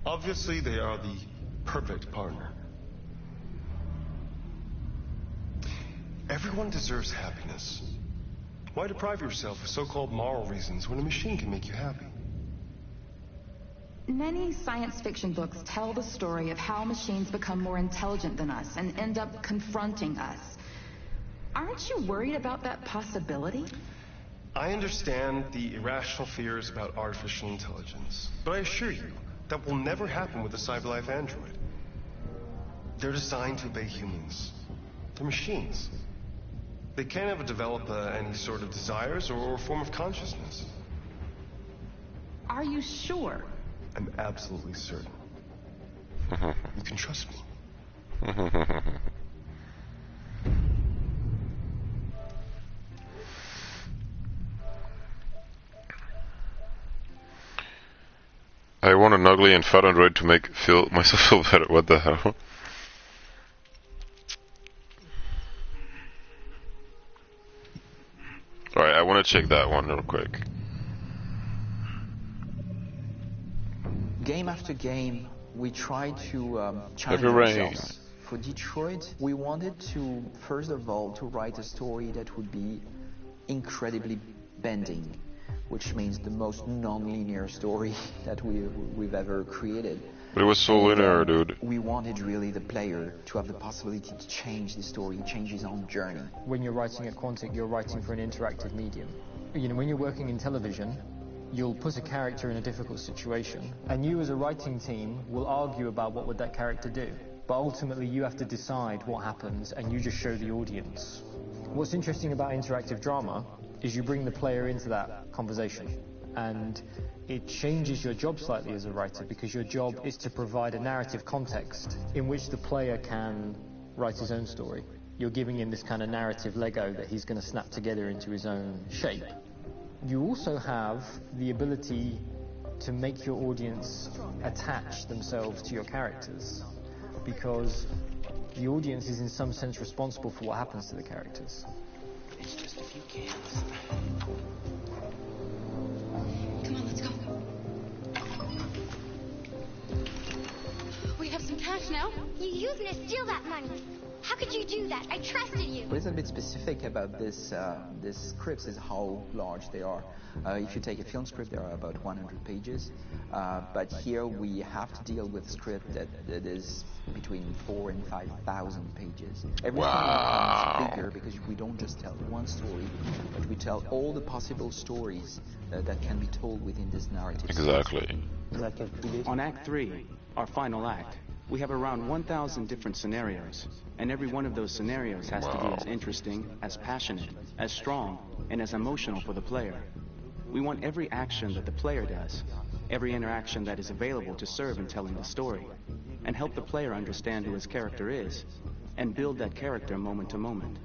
Obviously, they are the perfect partner. Everyone deserves happiness. Why deprive yourself of so-called moral reasons when a machine can make you happy? Many science fiction books tell the story of how machines become more intelligent than us and end up confronting us. Aren't you worried about that possibility? I understand the irrational fears about artificial intelligence, but I assure you, that will never happen with a CyberLife android. They're designed to obey humans. They're machines. They can't ever develop any sort of desires or form of consciousness. Are you sure? I'm absolutely certain. You can trust me. I want an ugly and fat android to make myself feel better. What the hell? Alright, I want to check that one real quick. Game after game, we try to challenge ourselves. For Detroit, we wanted to, first of all, to write a story that would be incredibly bending, which means the most non-linear story that we've ever created. But it was so linear, dude. We wanted really the player to have the possibility to change the story, change his own journey. When you're writing at Quantic, you're writing for an interactive medium. You know, when you're working in television, you'll put a character in a difficult situation, and you as a writing team will argue about what would that character do. But ultimately you have to decide what happens, and you just show the audience. What's interesting about interactive drama is you bring the player into that conversation, and it changes your job slightly as a writer, because your job is to provide a narrative context in which the player can write his own story. You're giving him this kind of narrative Lego that he's going to snap together into his own shape. You also have the ability to make your audience attach themselves to your characters, because the audience is in some sense responsible for what happens to the characters. It's just a few cans. Come on, let's go. We have some cash now. You used it to steal that money. How could you do that? I trusted you. What is a bit specific about these scripts is how large they are. If you take a film script, there are about 100 pages. But here we have to deal with a script that is between 4,000 and 5,000 pages. Everything becomes bigger because we don't just tell one story, but we tell all the possible stories that can be told within this narrative. Exactly. On Act 3, our final act, we have around 1,000 different scenarios, and every one of those scenarios has to be as interesting, as passionate, as strong, and as emotional for the player. We want every action that the player does, every interaction that is available to serve in telling the story, and help the player understand who his character is, and build that character moment to moment.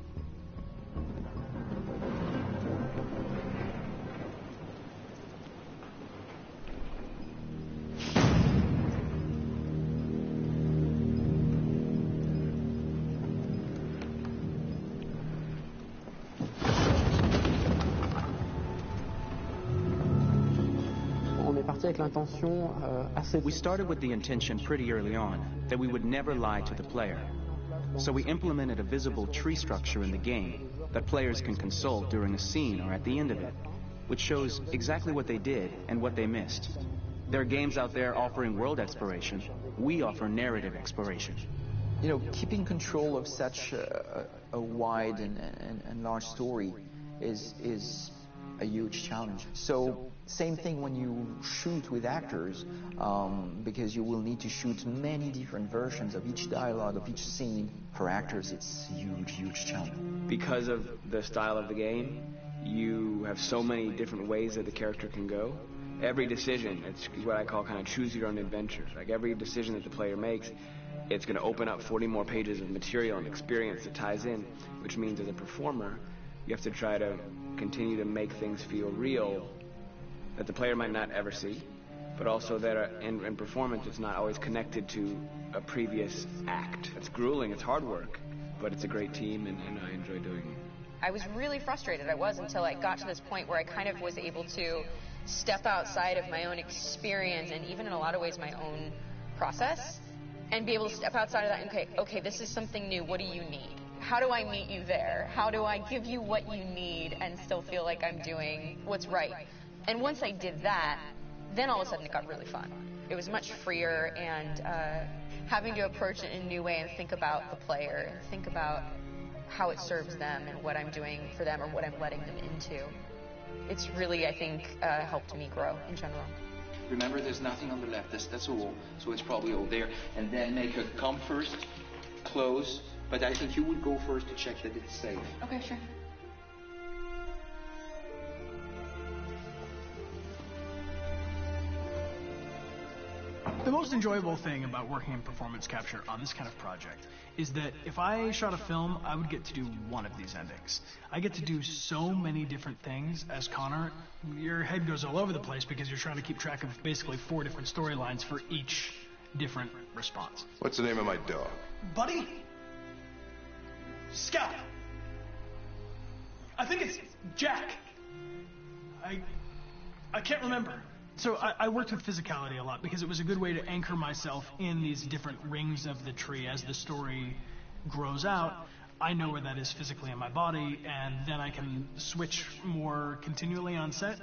We started with the intention pretty early on that we would never lie to the player. So we implemented a visible tree structure in the game that players can consult during a scene or at the end of it, which shows exactly what they did and what they missed. There are games out there offering world exploration. We offer narrative exploration. You know, keeping control of such a wide and large story is a huge challenge. So same thing when you shoot with actors, because you will need to shoot many different versions of each dialogue, of each scene. For actors, it's a huge, huge challenge. Because of the style of the game, you have so many different ways that the character can go. Every decision, it's what I call kind of choose your own adventure. Like every decision that the player makes, it's going to open up 40 more pages of material and experience that ties in, which means as a performer, you have to try to continue to make things feel real that the player might not ever see, but also that in performance it's not always connected to a previous act. It's grueling, it's hard work, but it's a great team and I enjoy doing it. I was really frustrated, until I got to this point where I kind of was able to step outside of my own experience and even in a lot of ways my own process and be able to step outside of that and okay, this is something new, what do you need? How do I meet you there? How do I give you what you need and still feel like I'm doing what's right? And once I did that, then all of a sudden it got really fun. It was much freer and having to approach it in a new way and think about the player and think about how it serves them and what I'm doing for them or what I'm letting them into. It's really, I think, helped me grow in general. Remember, there's nothing on the left. That's all. So it's probably all there. And then make her come first, close. But I think you would go first to check that it's safe. Okay, sure. The most enjoyable thing about working in performance capture on this kind of project is that if I shot a film, I would get to do one of these endings. I get to do so many different things as Connor. Your head goes all over the place because you're trying to keep track of basically 4 different storylines for each different response. What's the name of my dog? Buddy? Scout. I think it's Jack. I can't remember. So I worked with physicality a lot because it was a good way to anchor myself in these different rings of the tree as the story grows out. I know where that is physically in my body, and then I can switch more continually on set,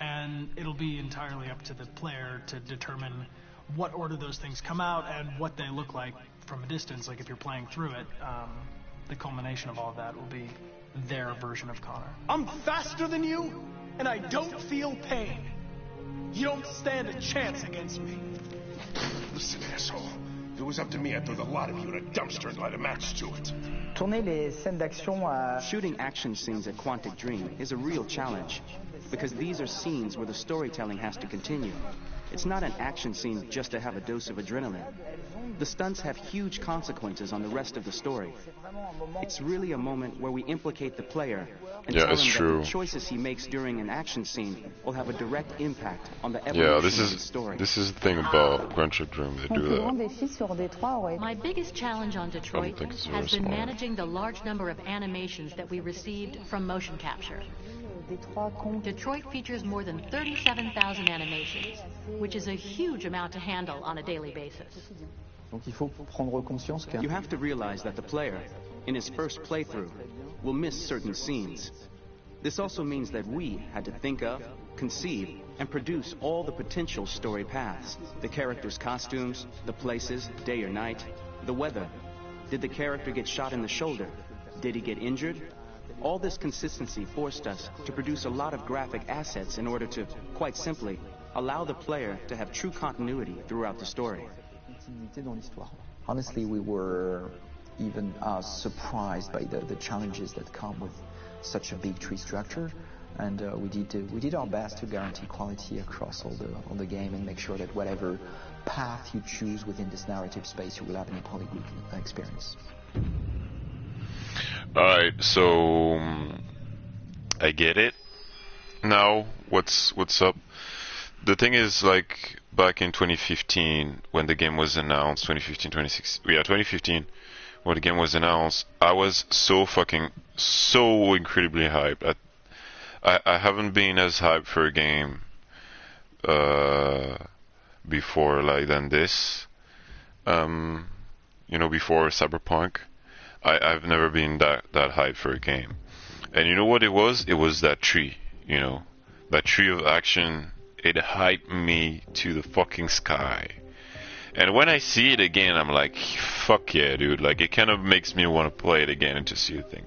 and it'll be entirely up to the player to determine what order those things come out and what they look like from a distance. Like if you're playing through it, the culmination of all of that will be their version of Connor. I'm faster than you, and I don't feel pain. You don't stand a chance against me. Listen, asshole. If it was up to me, I'd throw the lot of you in a dumpster and light a match to it. Shooting action scenes at Quantic Dream is a real challenge because these are scenes where the storytelling has to continue. It's not an action scene just to have a dose of adrenaline. The stunts have huge consequences on the rest of the story. It's really a moment where we implicate the player and tell him that the choices he makes during an action scene will have a direct impact on the evolution of the story. This is the thing about Quantic Dream, they do that. My biggest challenge on Detroit has been managing the large number of animations that we received from motion capture. Detroit features more than 37,000 animations, which is a huge amount to handle on a daily basis. You have to realize that the player, in his first playthrough, will miss certain scenes. This also means that we had to think of, conceive, and produce all the potential story paths. The characters' costumes, the places, day or night, the weather. Did the character get shot in the shoulder? Did he get injured? All this consistency forced us to produce a lot of graphic assets in order to, quite simply, allow the player to have true continuity throughout the story. Honestly, we were even surprised by the challenges that come with such a big tree structure, and we did our best to guarantee quality across all the game and make sure that whatever path you choose within this narrative space, you will have an equally good experience. Alright, so I get it now. What's up? The thing is, like, back in 2015 when the game was announced, 2015 when the game was announced, I was so incredibly hyped. I haven't been as hyped for a game before like than this. Before Cyberpunk, I've never been that hyped for a game. And you know what it was? It was that tree. That tree of action. It hyped me to the fucking sky. And when I see it again, I'm like, fuck yeah, dude. Like, it kind of makes me want to play it again and to see the thing.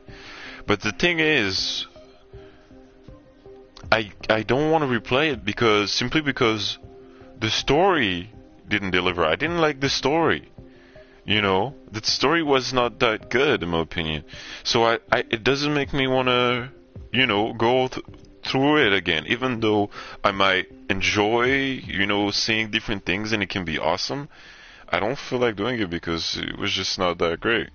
But the thing is, I don't want to replay it simply because the story didn't deliver. I didn't like the story. The story was not that good in my opinion. So it doesn't make me want to, go through it again. Even though I might enjoy, seeing different things and it can be awesome, I don't feel like doing it because it was just not that great.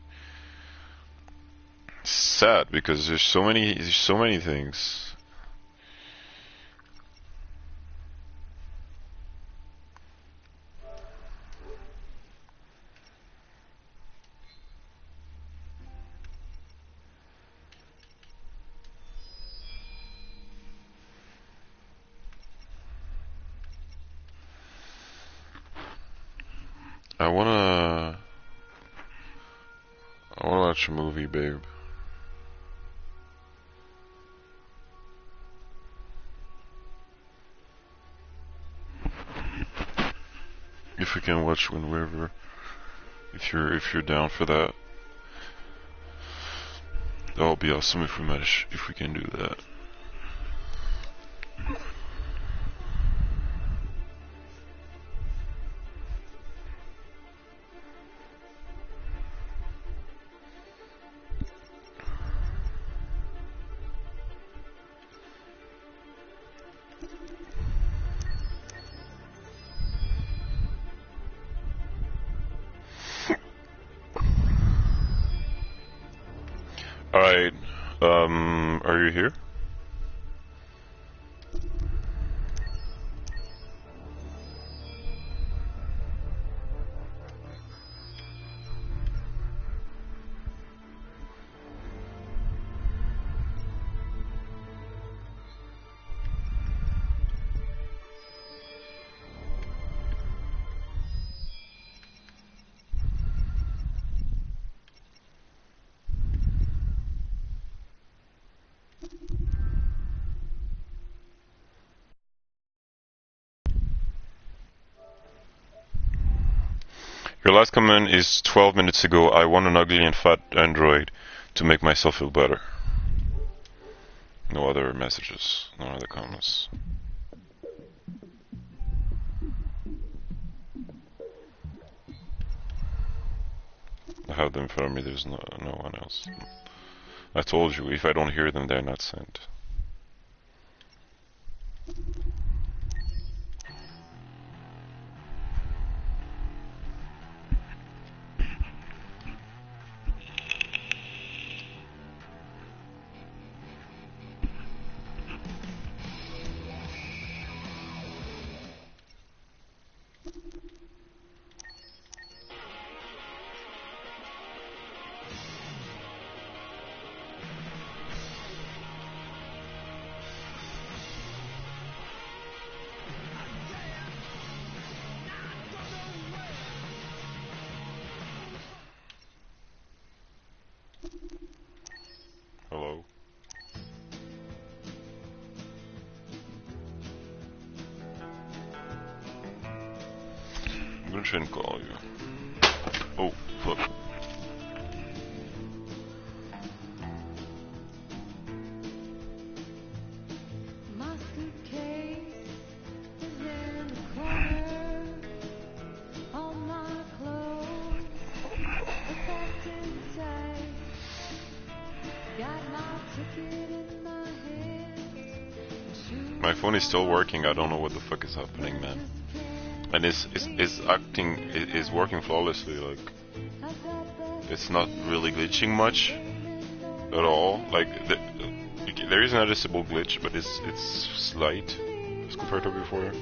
It's sad because there's so many things. I wanna watch a movie, babe. If we can watch whenever, if you're down for that, that would be awesome if we can do that. Alright, are you here? Your last comment is 12 minutes ago. I want an ugly and fat android to make myself feel better. No other messages, no other comments. I have them in front of me, there's no one else. I told you, if I don't hear them, they're not sent. Hello? I'm gonna try and call you. Oh, fuck. My suitcase is in the corner. All my clothes are packed inside. Got my ticket in my hand. My phone is still working, I don't know what the fuck is happening, man. And it's working flawlessly, like, it's not really glitching much at all. Like, there is a noticeable glitch, but it's slight as compared to before.